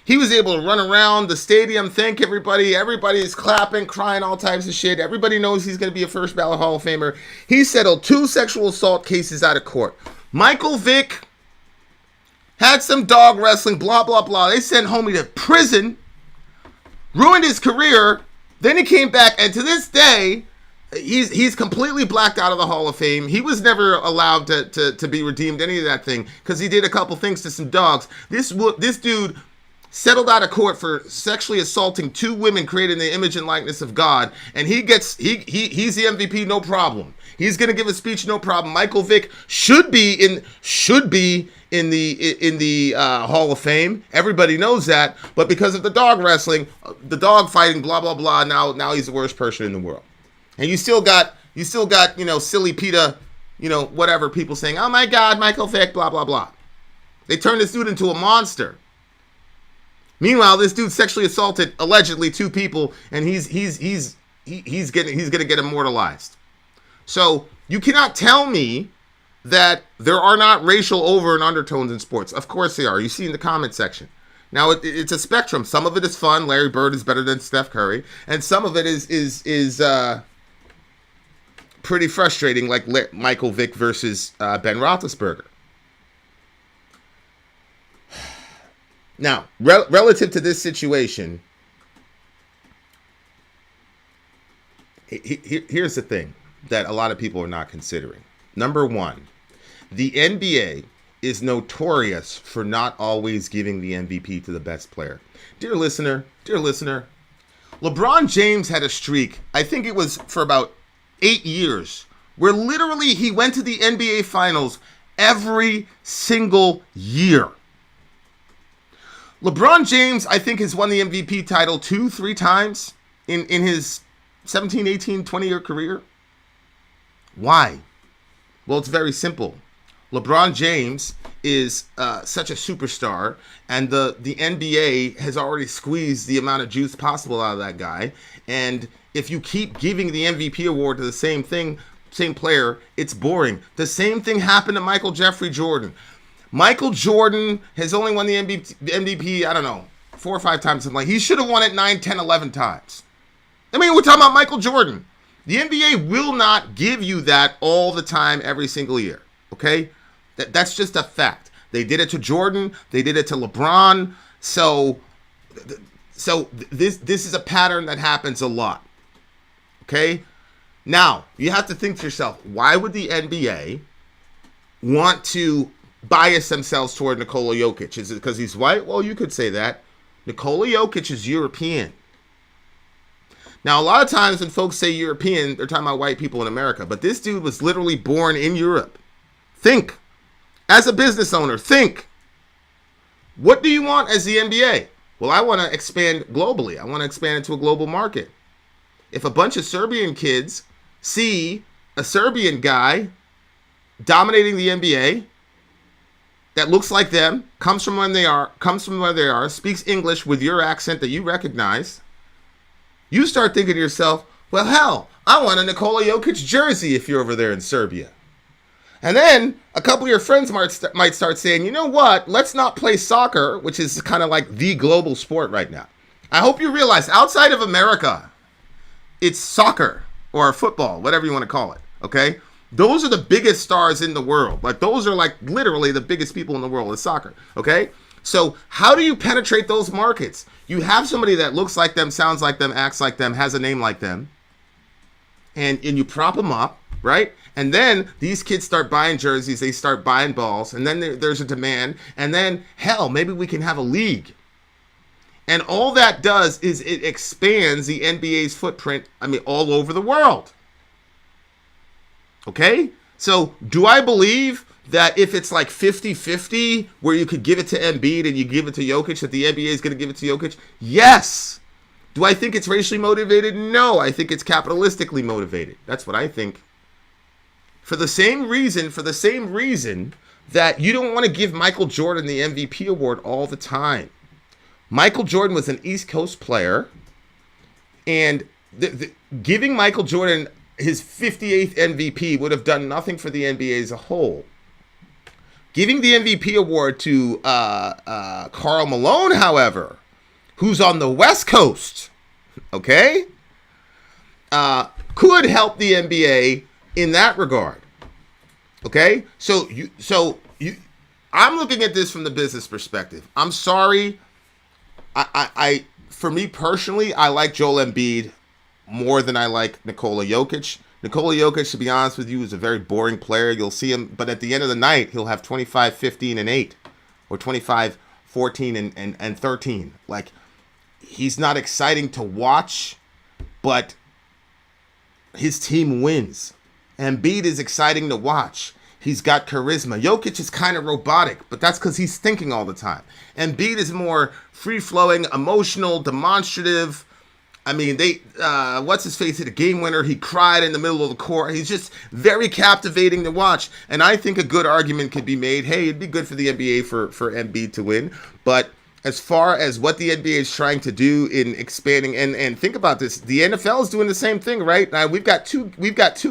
He was able to run around the stadium, thank everybody. Everybody is clapping, crying, all types of shit. Everybody knows he's going to be a first ballot Hall of Famer. He settled 2 sexual assault cases out of court. Michael Vick had some dog wrestling, blah, blah, blah. They sent homie to prison, ruined his career. Then he came back, and to this day, he's completely blacked out of the Hall of Fame. He was never allowed to be redeemed, any of that thing, because he did a couple things to some dogs. This dude settled out of court for sexually assaulting 2 women created in the image and likeness of God, and he's the MVP, no problem. He's going to give a speech, no problem. Michael Vick should be in the Hall of Fame. Everybody knows that, but because of the dog wrestling, the dog fighting, blah blah blah. Now he's the worst person in the world. And you still got silly PETA, whatever people saying, oh my God, Michael Vick, blah blah blah. They turned this dude into a monster. Meanwhile, this dude sexually assaulted allegedly 2 people, and he's gonna get immortalized. So you cannot tell me that there are not racial over and undertones in sports. Of course they are. You see in the comment section. Now it's a spectrum. Some of it is fun. Larry Bird is better than Steph Curry, and some of it is pretty frustrating, like Michael Vick versus Ben Roethlisberger. Now, relative to this situation, here's the thing that a lot of people are not considering. Number one, the NBA is notorious for not always giving the MVP to the best player. Dear listener, LeBron James had a streak, I think it was for about 8 years, where literally he went to the NBA Finals every single year. LeBron James, I think, has won the MVP title 2-3 times in his 17, 18, 20-year career. Why? Well, it's very simple. LeBron James is such a superstar, and the NBA has already squeezed the amount of juice possible out of that guy. And if you keep giving the MVP award to the same player, it's boring. The same thing happened to Michael Jeffrey Jordan. Michael Jordan has only won the MVP, I don't know, 4 or 5 times. Something like he should have won it 9, 10, 11 times. I mean, we're talking about Michael Jordan. The NBA will not give you that all the time, every single year. Okay? That's just a fact. They did it to Jordan. They did it to LeBron. So this is a pattern that happens a lot. Okay? Now, you have to think to yourself, why would the NBA want to bias themselves toward Nikola Jokic? Is it because he's white? Well, you could say that. Nikola Jokic is European. Now, a lot of times when folks say European, they're talking about white people in America. But this dude was literally born in Europe. Think. As a business owner, think. What do you want as the NBA? Well, I want to expand globally. I want to expand into a global market. If a bunch of Serbian kids see a Serbian guy dominating the NBA that looks like them, comes from where they are, speaks English with your accent that you recognize, you start thinking to yourself, well, hell, I want a Nikola Jokic jersey if you're over there in Serbia. And then a couple of your friends might start saying, you know what, let's not play soccer, which is kind of like the global sport right now. I hope you realize outside of America, it's soccer or football, whatever you want to call it, okay? Those are the biggest stars in the world. Like, those are like literally the biggest people in the world is soccer, okay? So how do you penetrate those markets? You have somebody that looks like them, sounds like them, acts like them, has a name like them, and you prop them up, right? And then these kids start buying jerseys, they start buying balls, and then there's a demand, and then, hell, maybe we can have a league. And all that does is it expands the NBA's footprint, all over the world. Okay? So do I believe that if it's like 50-50, where you could give it to Embiid and you give it to Jokic, that the NBA is going to give it to Jokic? Yes. Do I think it's racially motivated? No. I think it's capitalistically motivated. That's what I think. For the same reason that you don't want to give Michael Jordan the MVP award all the time. Michael Jordan was an East Coast player, and giving Michael Jordan his 58th MVP would have done nothing for the NBA as a whole. Giving the MVP award to Karl Malone, however, who's on the West Coast, okay, could help the NBA in that regard. Okay, so I'm looking at this from the business perspective. I'm sorry. For me personally, I like Joel Embiid more than I like Nikola Jokic. Nikola Jokic, to be honest with you, is a very boring player. You'll see him, but at the end of the night, he'll have 25, 15, and 8, or 25, 14, and 13. Like, he's not exciting to watch, but his team wins. Embiid is exciting to watch. He's got charisma. Jokic is kind of robotic, but that's because he's thinking all the time. Embiid is more free-flowing, emotional, demonstrative. I mean, what's his face hit a game winner. He cried in the middle of the court. He's just very captivating to watch. And I think a good argument could be made. Hey, it'd be good for the NBA for Embiid to win. But as far as what the NBA is trying to do in expanding, and think about this, the NFL is doing the same thing, right? Now we've got two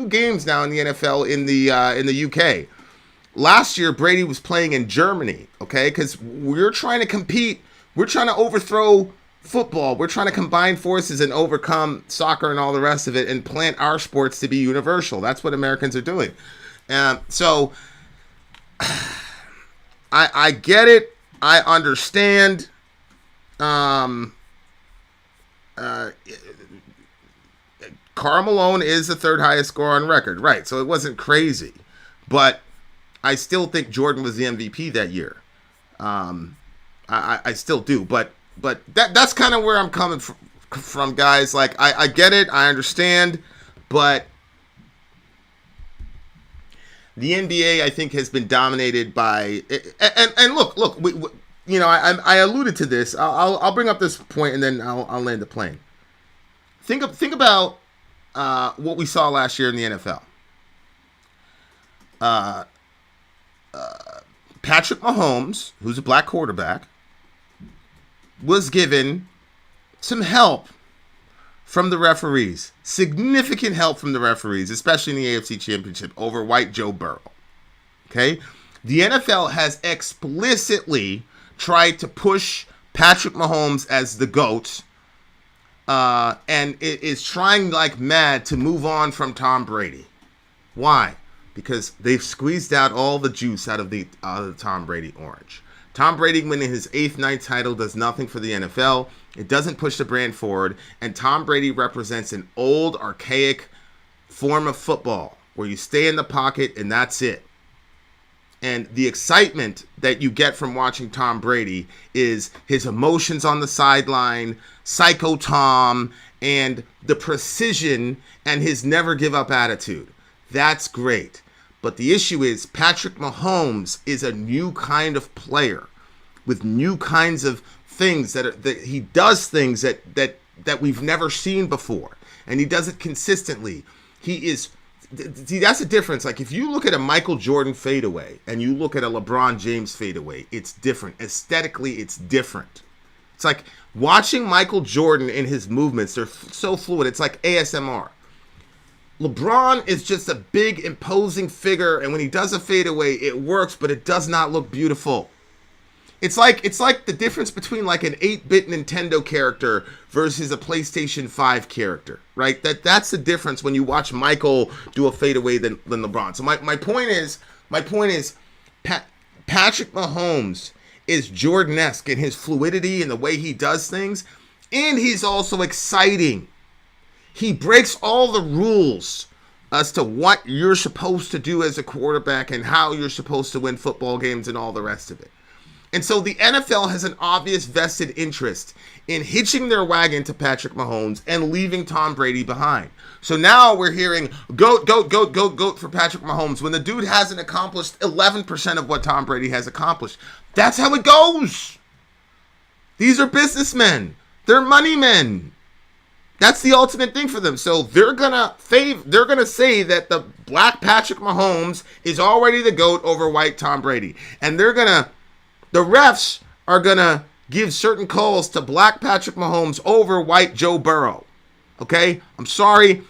games now in the NFL in the UK. Last year, Brady was playing in Germany, okay? Because we're trying to compete. We're trying to overthrow football. We're trying to combine forces and overcome soccer and all the rest of it and plant our sports to be universal. That's what Americans are doing. So I get it. I understand. Karl Malone is the third highest scorer on record, right? So it wasn't crazy, but I still think Jordan was the MVP that year. I still do, but that's kind of where I'm coming from, guys. Like I get it, I understand, but the NBA, I think, has been dominated by and look, I alluded to this. I'll bring up this point and then I'll land the plane. Think about what we saw last year in the NFL. Patrick Mahomes, who's a black quarterback, was given some help from the referees. Significant help from the referees, especially in the AFC Championship, over white Joe Burrow. Okay? The NFL has explicitly tried to push Patrick Mahomes as the GOAT, and it is trying like mad to move on from Tom Brady. Why? Because they've squeezed out all the juice out of the Tom Brady orange. Tom Brady winning his 8th, 9th title does nothing for the NFL. It doesn't push the brand forward. And Tom Brady represents an old, archaic form of football where you stay in the pocket and that's it. And the excitement that you get from watching Tom Brady is his emotions on the sideline, Psycho Tom, and the precision and his never give up attitude. That's great. But the issue is Patrick Mahomes is a new kind of player with new kinds of things that he does things that we've never seen before, and he does it consistently. See, that's the difference. Like if you look at a Michael Jordan fadeaway and you look at a LeBron James fadeaway, it's different. Aesthetically, it's different. It's like watching Michael Jordan in his movements. They're so fluid. It's like ASMR. LeBron is just a big, imposing figure, and when he does a fadeaway, it works, but it does not look beautiful. It's like the difference between like an 8-bit Nintendo character versus a PlayStation 5 character, right? That's the difference when you watch Michael do a fadeaway than LeBron. So my point is Patrick Mahomes is Jordan-esque in his fluidity and the way he does things, and he's also exciting. He breaks all the rules as to what you're supposed to do as a quarterback and how you're supposed to win football games and all the rest of it. And so the NFL has an obvious vested interest in hitching their wagon to Patrick Mahomes and leaving Tom Brady behind. So now we're hearing GOAT for Patrick Mahomes when the dude hasn't accomplished 11% of what Tom Brady has accomplished. That's how it goes. These are businessmen. They're money men. That's the ultimate thing for them. So they're gonna say that the black Patrick Mahomes is already the GOAT over white Tom Brady. And the refs are gonna give certain calls to black Patrick Mahomes over white Joe Burrow. Okay? I'm sorry.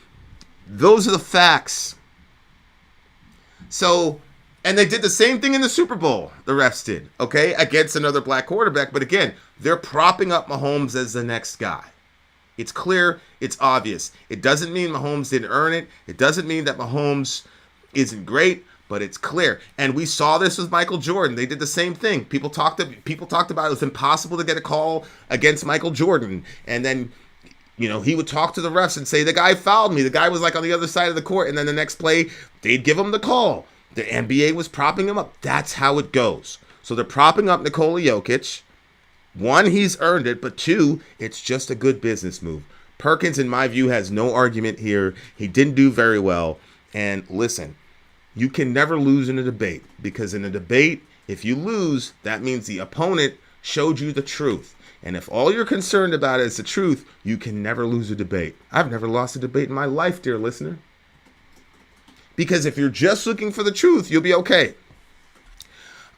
Those are the facts. So, and they did the same thing in the Super Bowl, the refs did, okay, against another black quarterback. But again, they're propping up Mahomes as the next guy. It's clear, it's obvious. It doesn't mean Mahomes didn't earn it. It doesn't mean that Mahomes isn't great, but it's clear. And we saw this with Michael Jordan. They did the same thing. People talked about it was impossible to get a call against Michael Jordan. And then, he would talk to the refs and say, the guy fouled me. The guy was like on the other side of the court. And then the next play, they'd give him the call. The NBA was propping him up. That's how it goes. So they're propping up Nikola Jokic. One, he's earned it, but two, it's just a good business move. Perkins, in my view, has no argument here. He didn't do very well, And listen, you can never lose in a debate, because in a debate, if you lose, that means the opponent showed you the truth. And if all you're concerned about is the truth, you can never lose a debate. I've never lost a debate in my life, dear listener. Because if you're just looking for the truth, you'll be okay.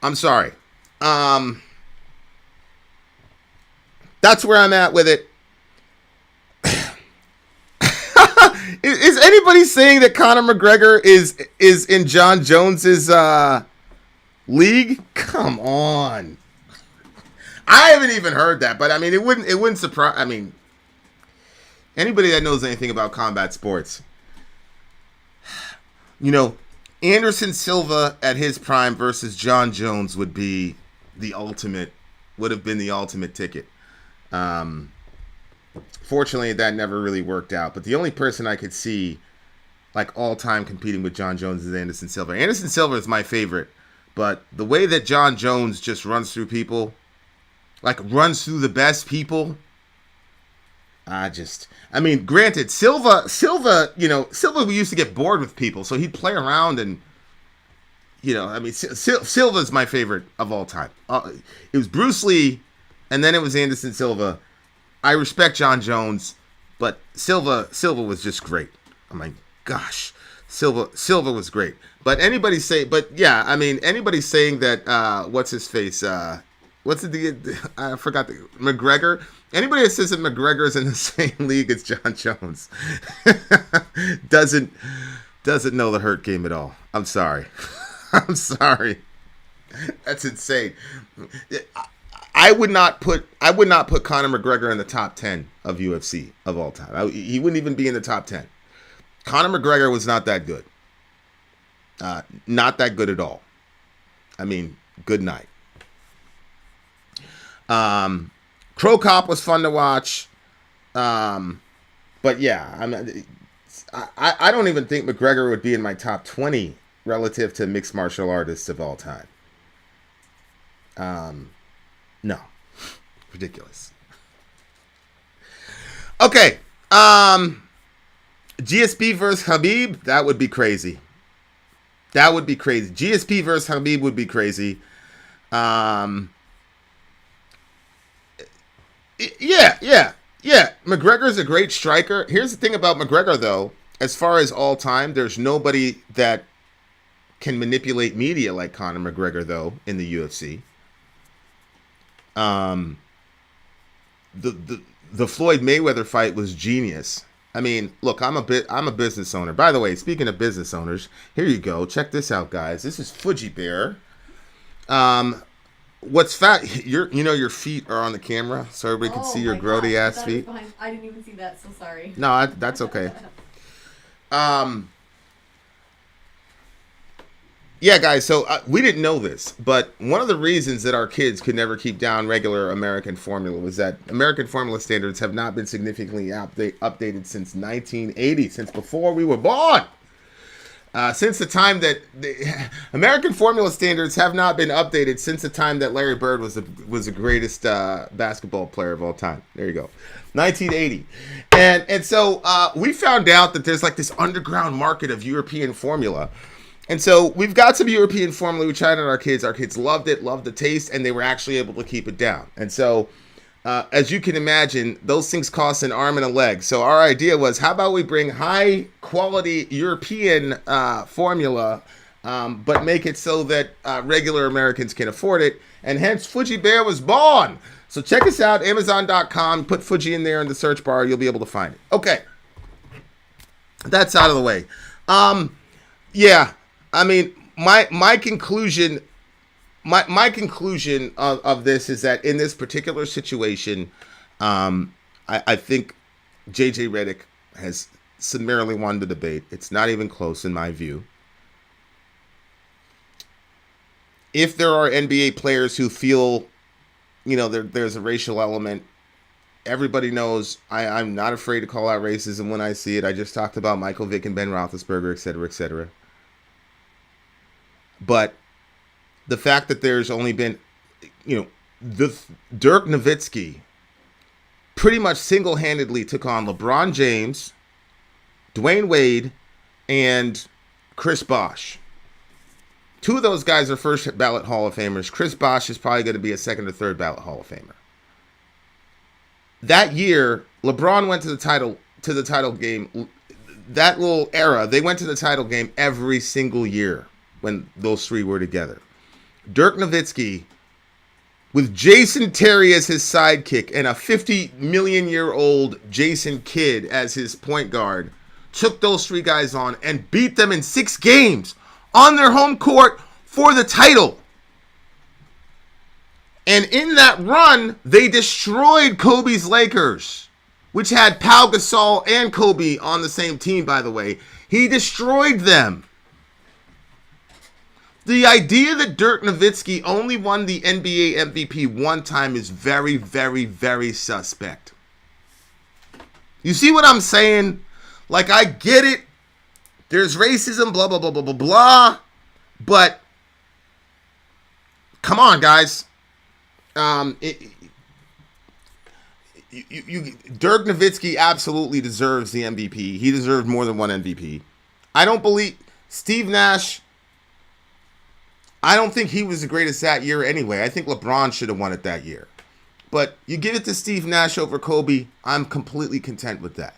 I'm sorry. That's where I'm at with it. Is anybody saying that Conor McGregor is in John Jones's league? Come on. I haven't even heard that, but I mean, it wouldn't surprise. I mean, anybody that knows anything about combat sports, you know, Anderson Silva at his prime versus John Jones would have been the ultimate ticket. Fortunately, that never really worked out. But the only person I could see, like, all time competing with John Jones is Anderson Silva. Anderson Silva is my favorite, but the way that John Jones just runs through people, like runs through the best people, I mean, granted, Silva, we used to get bored with people, so he'd play around and, you know, I mean, Silva's my favorite of all time. It was Bruce Lee, and then it was Anderson Silva. I respect John Jones, but Silva was just great. Oh my gosh, Silva was great. But anybody saying that what's his face? I forgot McGregor. Anybody that says that McGregor is in the same league as John Jones doesn't know the Hurt Game at all. I'm sorry. I'm sorry. That's insane. I would not put Conor McGregor in the top 10 of UFC of all time. He wouldn't even be in the top 10. Conor McGregor was not that good. Not that good at all. I mean, good night. Crow Cop was fun to watch. But yeah, I don't even think McGregor would be in my top 20 relative to mixed martial artists of all time. No. Ridiculous. Okay. GSP versus Khabib, that would be crazy. GSP versus Khabib would be crazy. Yeah. McGregor's a great striker. Here's the thing about McGregor, though. As far as all time, there's nobody that can manipulate media like Conor McGregor, though, in the UFC. The Floyd Mayweather fight was genius. I mean, look, I'm a business owner. By the way, speaking of business owners, here you go. Check this out, guys. This is Fuji Bear. What's fat? Your feet are on the camera, so everybody can see your grody ass feet. I didn't even see that, so sorry. No, that's okay. Yeah, guys, so we didn't know this, but one of the reasons that our kids could never keep down regular American formula was that American formula standards have not been significantly updated since 1980, since before we were born. Since the time that American formula standards have not been updated since the time that Larry Bird was the greatest basketball player of all time. There you go. 1980. And so we found out that there's like this underground market of European formula. And so we've got some European formula we tried on our kids. Our kids loved it, loved the taste, and they were actually able to keep it down. And so, as you can imagine, those things cost an arm and a leg. So our idea was, how about we bring high-quality European formula, but make it so that regular Americans can afford it. And hence, Fuji Bear was born. So check us out, Amazon.com. Put Fuji in there in the search bar. You'll be able to find it. Okay. That's out of the way. Yeah. I mean, my conclusion of this is that in this particular situation, I think JJ Reddick has summarily won the debate. It's not even close in my view. If there are NBA players who feel, there's a racial element, everybody knows I'm not afraid to call out racism when I see it. I just talked about Michael Vick and Ben Roethlisberger, et cetera, et cetera. But the fact that there's only been, Dirk Nowitzki pretty much single-handedly took on LeBron James, Dwayne Wade, and Chris Bosh. Two of those guys are first ballot Hall of Famers. Chris Bosh is probably going to be a second or third ballot Hall of Famer. That year, LeBron went to the title game. That little era, they went to the title game every single year when those three were together. Dirk Nowitzki, with Jason Terry as his sidekick and a 50-million-year-old Jason Kidd as his point guard, took those three guys on and beat them in 6 games on their home court for the title. And in that run, they destroyed Kobe's Lakers, which had Pau Gasol and Kobe on the same team, by the way. He destroyed them. The idea that Dirk Nowitzki only won the NBA MVP one time is very, very, very suspect. You see what I'm saying? Like, I get it. There's racism, blah, blah, blah, blah, blah, blah. But, come on, guys. Dirk Nowitzki absolutely deserves the MVP. He deserved more than one MVP. I don't believe Steve Nash. I don't think he was the greatest that year anyway. I think LeBron should have won it that year. But you give it to Steve Nash over Kobe, I'm completely content with that.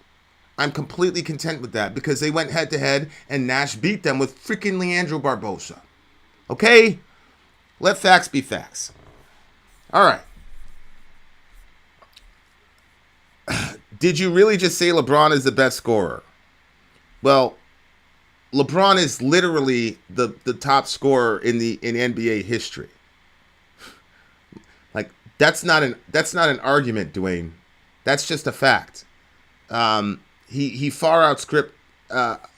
I'm completely content with that because they went head-to-head and Nash beat them with freaking Leandro Barbosa. Okay? Let facts be facts. All right. Did you really just say LeBron is the best scorer? Well, LeBron is literally the top scorer in NBA history. Like, that's not an argument, Dwayne. That's just a fact. He far outstripped.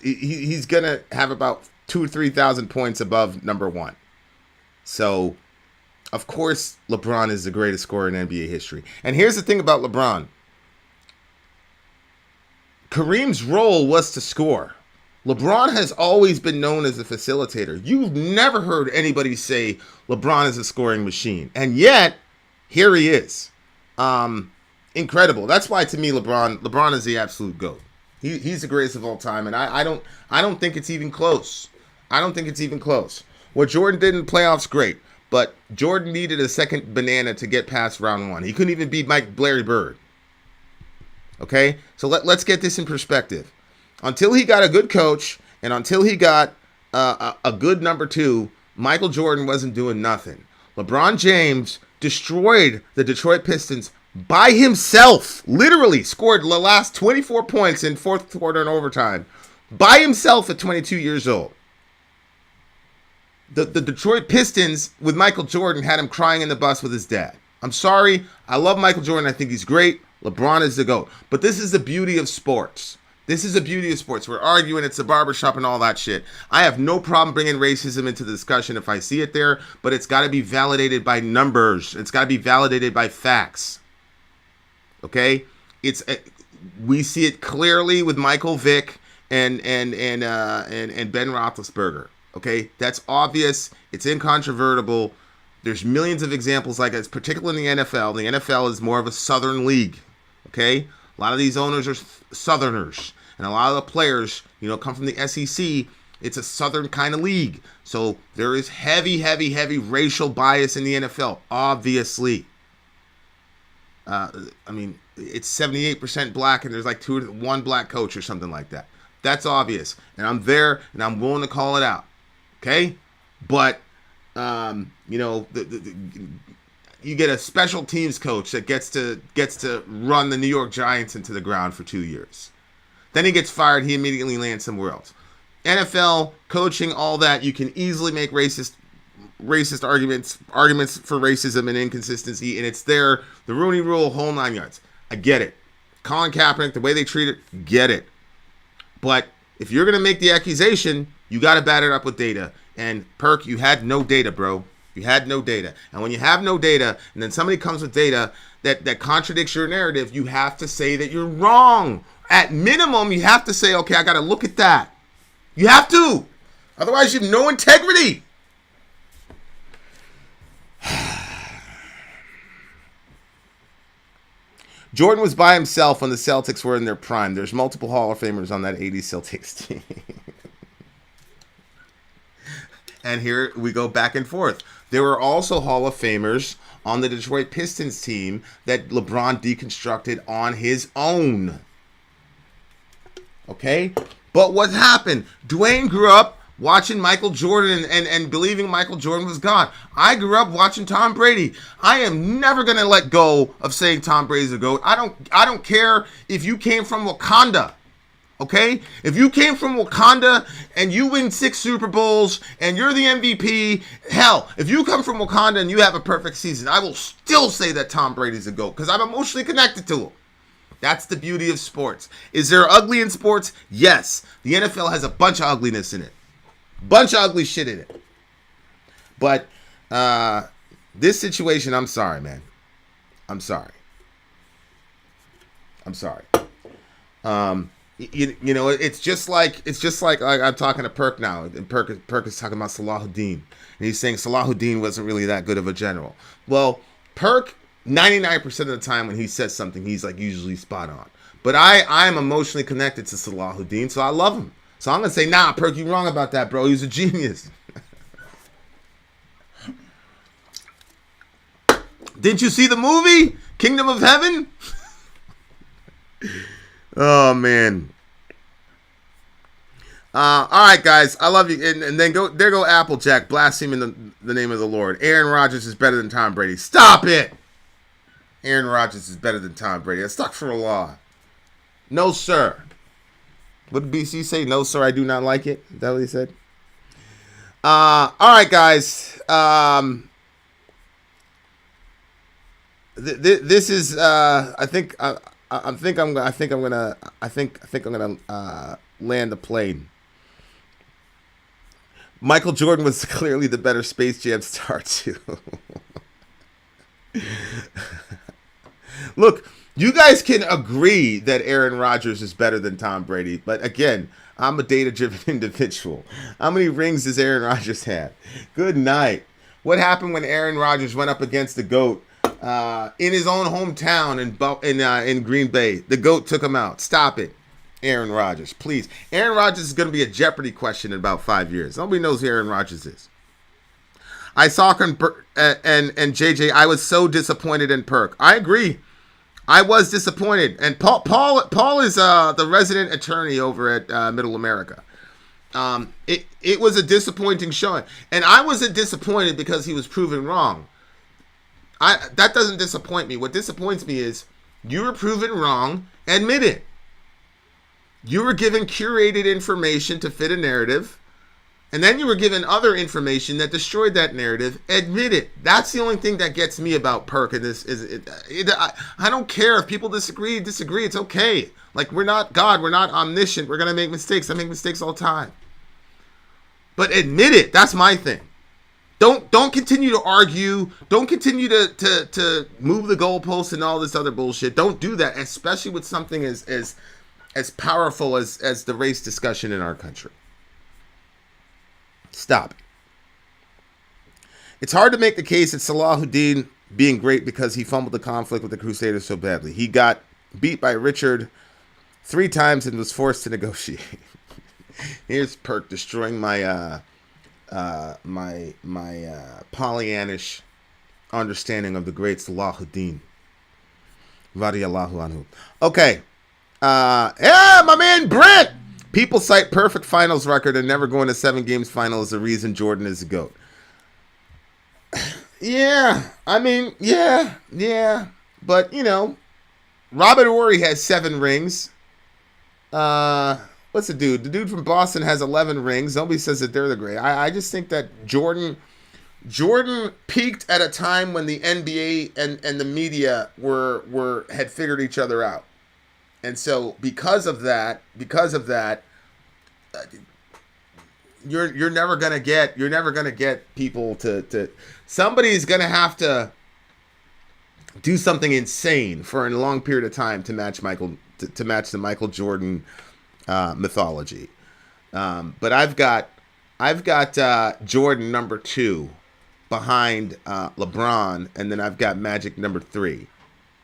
He's gonna have about 2,000 or 3,000 points above number one. So, of course, LeBron is the greatest scorer in NBA history. And here's the thing about LeBron. Kareem's role was to score. LeBron has always been known as a facilitator. You've never heard anybody say LeBron is a scoring machine. And yet, here he is. Incredible. That's why, to me, LeBron is the absolute GOAT. He's the greatest of all time. And I don't think it's even close. I don't think it's even close. What Jordan did in the playoffs, great. But Jordan needed a second banana to get past round one. He couldn't even beat Larry Bird. Okay? So let's get this in perspective. Until he got a good coach and until he got a good number two, Michael Jordan wasn't doing nothing. LeBron James destroyed the Detroit Pistons by himself. Literally scored the last 24 points in fourth quarter and overtime by himself at 22 years old. The Detroit Pistons with Michael Jordan had him crying in the bus with his dad. I'm sorry. I love Michael Jordan. I think he's great. LeBron is the GOAT. But this is the beauty of sports. This is the beauty of sports. We're arguing it's a barbershop and all that shit. I have no problem bringing racism into the discussion if I see it there, but it's got to be validated by numbers. It's got to be validated by facts. Okay? We see it clearly with Michael Vick and Ben Roethlisberger. Okay? That's obvious. It's incontrovertible. There's millions of examples like this, particularly in the NFL. The NFL is more of a southern league. Okay? A lot of these owners are Southerners, and a lot of the players, come from the SEC. It's a Southern kind of league. So there is heavy, heavy, heavy racial bias in the NFL, obviously. It's 78% black, and there's like one black coach or something like that. That's obvious, and I'm there, and I'm willing to call it out. Okay? But, you get a special teams coach that gets to run the New York Giants into the ground for 2 years. Then he gets fired. He immediately lands somewhere else. NFL, coaching, all that, you can easily make racist arguments for racism and inconsistency, and it's there. The Rooney Rule, whole 9 yards. I get it. Colin Kaepernick, the way they treat it, get it. But if you're going to make the accusation, you got to back it up with data. And Perk, you had no data, bro. You had no data. And when you have no data, and then somebody comes with data that contradicts your narrative, you have to say that you're wrong. At minimum, you have to say, okay, I got to look at that. You have to. Otherwise, you have no integrity. Jordan was by himself when the Celtics were in their prime. There's multiple Hall of Famers on that 80s Celtics team. And here we go back and forth. There were also Hall of Famers on the Detroit Pistons team that LeBron deconstructed on his own. Okay? But what happened? Dwayne grew up watching Michael Jordan and believing Michael Jordan was God. I grew up watching Tom Brady. I am never gonna let go of saying Tom Brady's a GOAT. I don't care if you came from Wakanda. Okay? If you came from Wakanda and you win 6 Super Bowls and you're the MVP, hell, if you come from Wakanda and you have a perfect season, I will still say that Tom Brady's a GOAT because I'm emotionally connected to him. That's the beauty of sports. Is there ugly in sports? Yes. The NFL has a bunch of ugliness in it. Bunch of ugly shit in it. But this situation, I'm sorry, man. I'm sorry. You know, it's just like I'm talking to Perk now, and Perk is talking about Salahuddin, and he's saying Salahuddin wasn't really that good of a general. Well, Perk, 99% of the time when he says something, he's like usually spot on. But I am emotionally connected to Salahuddin, so I love him. So I'm gonna say, nah, Perk, you wrong about that, bro. He's a genius. Didn't you see the movie Kingdom of Heaven? Oh man. All right, guys, I love you. And then there go Applejack blaspheming the name of the Lord. Aaron Rodgers is better than Tom Brady. Stop it. Aaron Rodgers is better than Tom Brady. That's stuck for a law. No, sir. What did BC say? No, sir, I do not like it. Is that what he said? All right, guys. This is. I think I'm gonna land the plane. Michael Jordan was clearly the better Space Jam star too. Look, you guys can agree that Aaron Rodgers is better than Tom Brady, but again, I'm a data-driven individual. How many rings does Aaron Rodgers have? Good night. What happened when Aaron Rodgers went up against the GOAT in his own hometown in Green Bay? The GOAT took him out. Stop it, Aaron Rodgers, please. Aaron Rodgers is going to be a Jeopardy question in about 5 years. Nobody knows who Aaron Rodgers is. I saw and JJ. I was so disappointed in Perk. I agree. I was disappointed. And Paul is the resident attorney over at Middle America. It was a disappointing showing, and I wasn't disappointed because he was proven wrong. That doesn't disappoint me. What disappoints me is you were proven wrong. Admit it. You were given curated information to fit a narrative. And then you were given other information that destroyed that narrative. Admit it. That's the only thing that gets me about Perk in this. I don't care if people disagree. It's okay. Like, we're not God. We're not omniscient. We're going to make mistakes. I make mistakes all the time. But admit it. That's my thing. Don't continue to argue. Don't continue to move the goalposts and all this other bullshit. Don't do that, especially with something as powerful as the race discussion in our country. Stop. It's hard to make the case that Salahuddin being great because he fumbled the conflict with the Crusaders so badly. He got beat by Richard 3 times and was forced to negotiate. Here's Perk destroying my my Pollyannish understanding of the great Salahuddin. Radiyallahu anhu. Okay. Yeah, my man Brent. People cite perfect finals record and never going to 7 games final as the reason Jordan is the GOAT. Yeah, I mean, yeah. But, you know, Robert Horry has 7 rings. What's the dude? The dude from Boston has 11 rings. Nobody says that they're the great. I just think that Jordan peaked at a time when the NBA and the media had figured each other out. And so because of that, you're never gonna get people to somebody's gonna have to do something insane for a long period of time to match the Michael Jordan mythology. But I've got Jordan number 2 behind LeBron, and then I've got Magic number 3.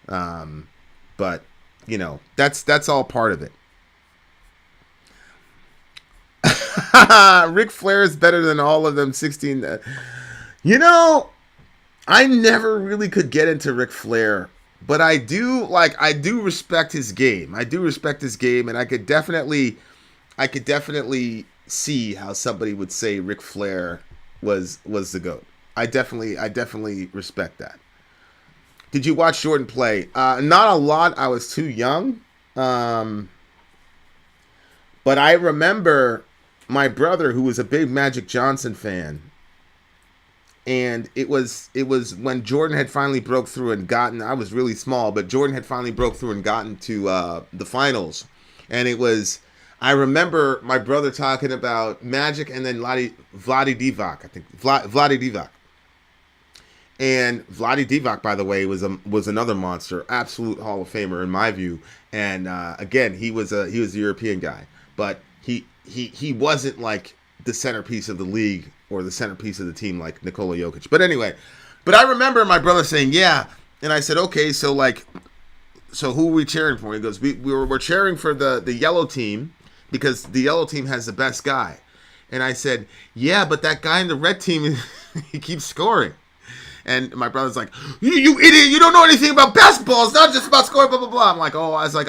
But you know, that's all part of it. Ric Flair is better than all of them 16. You know, I never really could get into Ric Flair, but I do respect his game. I do respect his game, and I could definitely see how somebody would say Ric Flair was the GOAT. I definitely respect that. Did you watch Jordan play? Not a lot. I was too young. But I remember my brother, who was a big Magic Johnson fan, and it was when Jordan had finally broke through and gotten. I was really small, but Jordan had finally broke through and gotten to the finals, and it was. I remember my brother talking about Magic and then Vlade Divac. I think Vlade Divac. And Vlade Divac, by the way, was another monster, absolute Hall of Famer in my view. And again, he was a European guy, but he wasn't like the centerpiece of the league or the centerpiece of the team like Nikola Jokic. But anyway, I remember my brother saying, "Yeah," and I said, "Okay, so who are we cheering for?" He goes, "We're cheering for the yellow team because the yellow team has the best guy." And I said, "Yeah, but that guy in the red team, he keeps scoring." And my brother's like, you idiot, you don't know anything about basketball. It's not just about scoring, blah, blah, blah. I'm like, oh, I was like,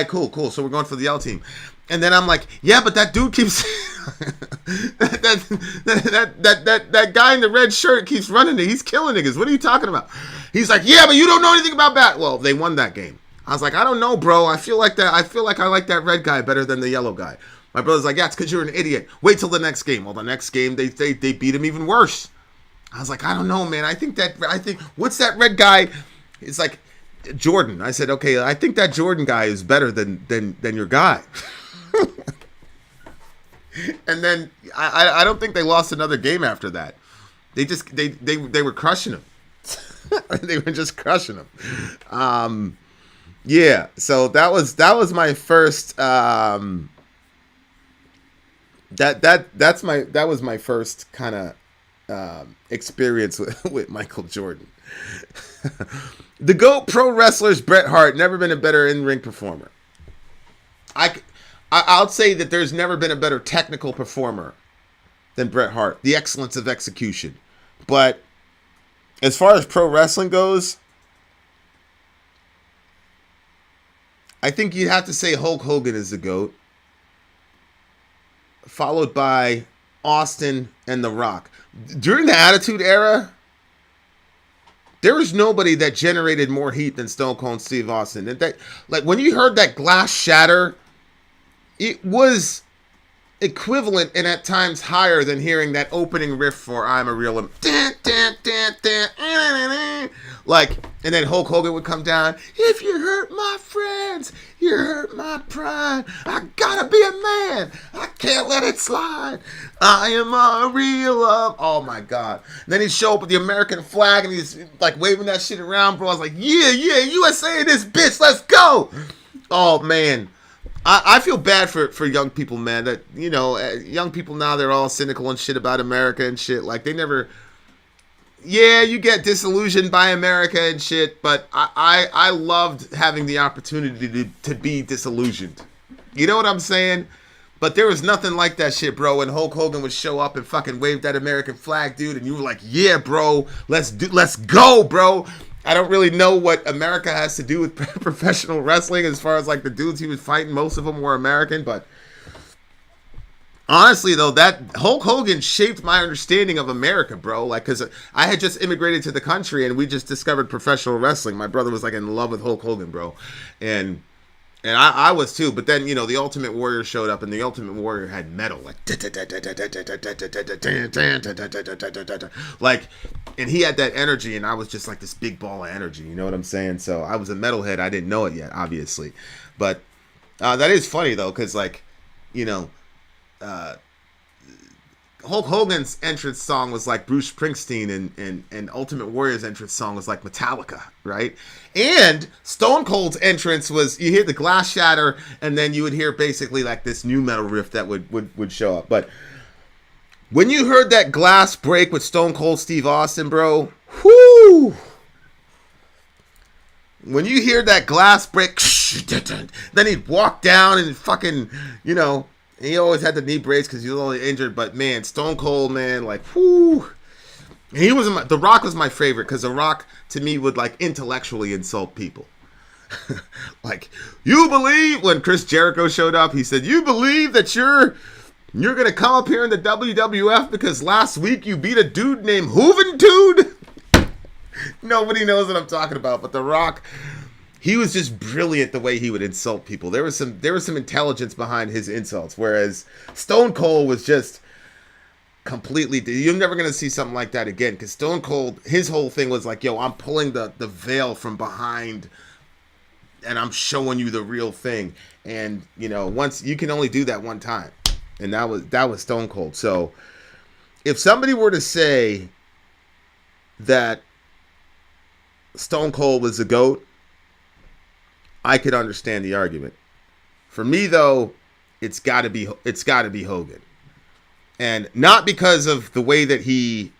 cool. So we're going for the yellow team. And then I'm like, yeah, but that dude keeps, that guy in the red shirt keeps running it. He's killing niggas. What are you talking about? He's like, yeah, but you don't know anything about Well, they won that game. I was like, I don't know, bro. I feel like I like that red guy better than the yellow guy. My brother's like, yeah, it's because you're an idiot. Wait till the next game. Well, the next game, they beat him even worse. I was like, I don't know, man. I think what's that red guy? It's like Jordan. I said, okay, I think that Jordan guy is better than your guy. And then I don't think they lost another game after that. They were crushing him. They were just crushing him. Yeah. So that was my first. That was my first kind of. Experience with Michael Jordan. The GOAT pro wrestlers, Bret Hart, never been a better in-ring performer. I'll say that there's never been a better technical performer than Bret Hart. The excellence of execution. But as far as pro wrestling goes, I think you'd have to say Hulk Hogan is the GOAT. Followed by Austin and The Rock. During the Attitude Era, there was nobody that generated more heat than Stone Cold Steve Austin. And that, like, when you heard that glass shatter, it was equivalent and at times higher than hearing that opening riff for I'm a Real like, and then Hulk Hogan would come down. If you hurt my friends, you hurt my pride. I gotta be a man. I can't let it slide. I am a real love. Oh my God. And then he'd show up with the American flag and he's like waving that shit around, bro. I was like, yeah, USA in this bitch. Let's go. Oh man. I feel bad for young people, man. That, you know, young people now, they're all cynical and shit about America and shit. Like, they never... Yeah, you get disillusioned by America and shit, but I loved having the opportunity to be disillusioned. You know what I'm saying? But there was nothing like that shit, bro. When Hulk Hogan would show up and fucking wave that American flag, dude, and you were like, yeah, bro, let's go, bro. I don't really know what America has to do with professional wrestling as far as like the dudes he was fighting. Most of them were American, but honestly though, that Hulk Hogan shaped my understanding of America, bro. Like, cause I had just immigrated to the country and we just discovered professional wrestling. My brother was like in love with Hulk Hogan, bro. And I was too, but then, you know, the Ultimate Warrior showed up and the Ultimate Warrior had metal, like, and he had that energy and I was just like this big ball of energy, you know what I'm saying? So I was a metalhead. I didn't know it yet, obviously. But that is funny though, because like, you know, Hulk Hogan's entrance song was like Bruce Springsteen and Ultimate Warrior's entrance song was like Metallica, right? And Stone Cold's entrance was, you hear the glass shatter and then you would hear basically like this new metal riff that would show up. But when you heard that glass break with Stone Cold Steve Austin, bro, whoo! When you hear that glass break, then he'd walk down and fucking, you know, And he always had the knee brace because he was only injured. But man, Stone Cold, man, like, whoo. He was The Rock was my favorite because The Rock to me would like intellectually insult people. Like, you believe when Chris Jericho showed up, he said, "You believe that you're gonna come up here in the WWF because last week you beat a dude named Juventud." Nobody knows what I'm talking about, but The Rock, he was just brilliant the way he would insult people. There was some intelligence behind his insults, whereas Stone Cold was just completely. You're never gonna see something like that again because Stone Cold, his whole thing was like, "Yo, I'm pulling the veil from behind, and I'm showing you the real thing." And once you can only do that one time, and that was Stone Cold. So, if somebody were to say that Stone Cold was the GOAT, I could understand the argument. For me, though, it's got to be Hogan, and not because of the way that he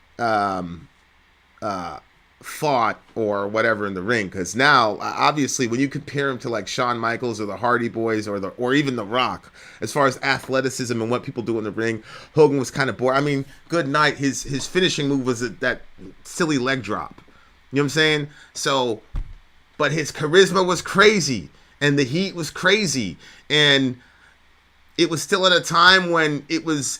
fought or whatever in the ring. Because now, obviously, when you compare him to like Shawn Michaels or the Hardy Boys or even The Rock, as far as athleticism and what people do in the ring, Hogan was kind of boring. I mean, good night. His finishing move was that silly leg drop. You know what I'm saying? So, but his charisma was crazy, and the heat was crazy, and it was still at a time when it was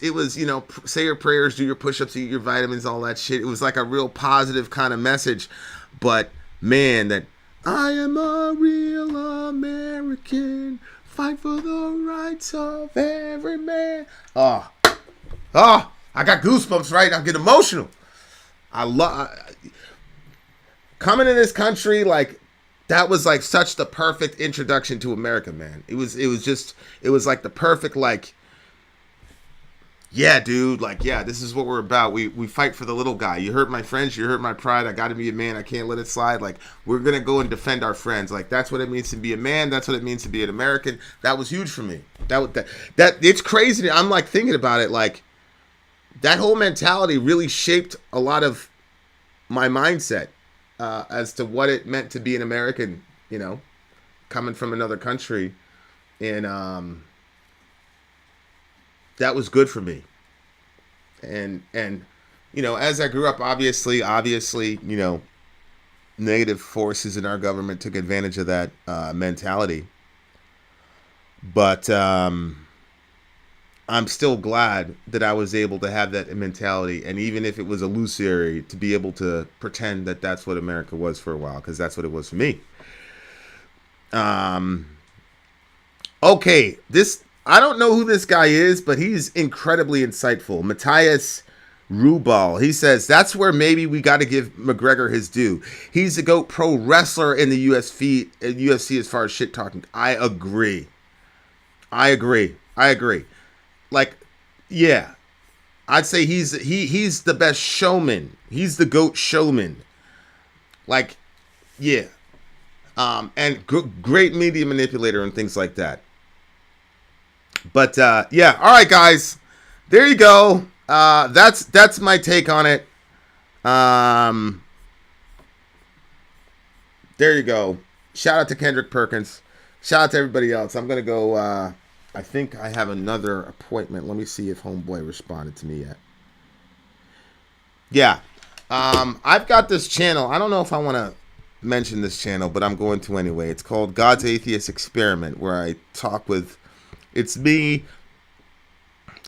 say your prayers, do your push-ups, eat your vitamins, all that shit. It was like a real positive kind of message. But man, that I am a real American, fight for the rights of every man. I got goosebumps, right? I get emotional. I love coming to this country, like, that was like such the perfect introduction to America, man. It was like the perfect, like, yeah, dude, like, yeah, this is what we're about. We fight for the little guy. You hurt my friends, you hurt my pride. I got to be a man. I can't let it slide. Like, we're gonna go and defend our friends. Like, that's what it means to be a man. That's what it means to be an American. That was huge for me. That it's crazy. I'm like thinking about it, like, that whole mentality really shaped a lot of my mindset. As to what it meant to be an American, coming from another country. And that was good for me. And as I grew up, obviously, negative forces in our government took advantage of that mentality. But I'm still glad that I was able to have that mentality, and even if it was illusory, to be able to pretend that that's what America was for a while, because that's what it was for me. Okay, I don't know who this guy is, but he's incredibly insightful. Matthias Rubal. He says, that's where maybe we got to give McGregor his due. He's the GOAT pro wrestler in the UFC as far as shit talking. I agree. Like, yeah, I'd say he's the best showman. He's the GOAT showman. Like, yeah, and great media manipulator and things like that. But yeah, all right, guys, there you go. That's my take on it. There you go. Shout out to Kendrick Perkins. Shout out to everybody else. I'm gonna go. I think I have another appointment. Let me see if Homeboy responded to me yet. Yeah. I've got this channel. I don't know if I want to mention this channel, but I'm going to anyway. It's called God's Atheist Experiment, where I talk with, it's me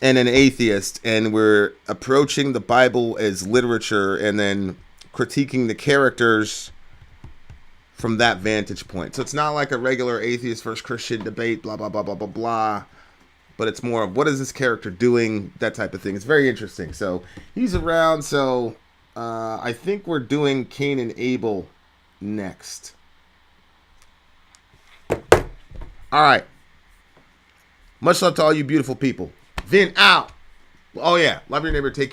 and an atheist, and we're approaching the Bible as literature and then critiquing the characters from that vantage point. So it's not like a regular atheist versus Christian debate, blah, blah, blah, blah, blah, blah. But it's more of what is this character doing, that type of thing. It's very interesting. So he's around. So I think we're doing Cain and Abel next. All right. Much love to all you beautiful people. Vin out. Oh, yeah. Love your neighbor. Take care.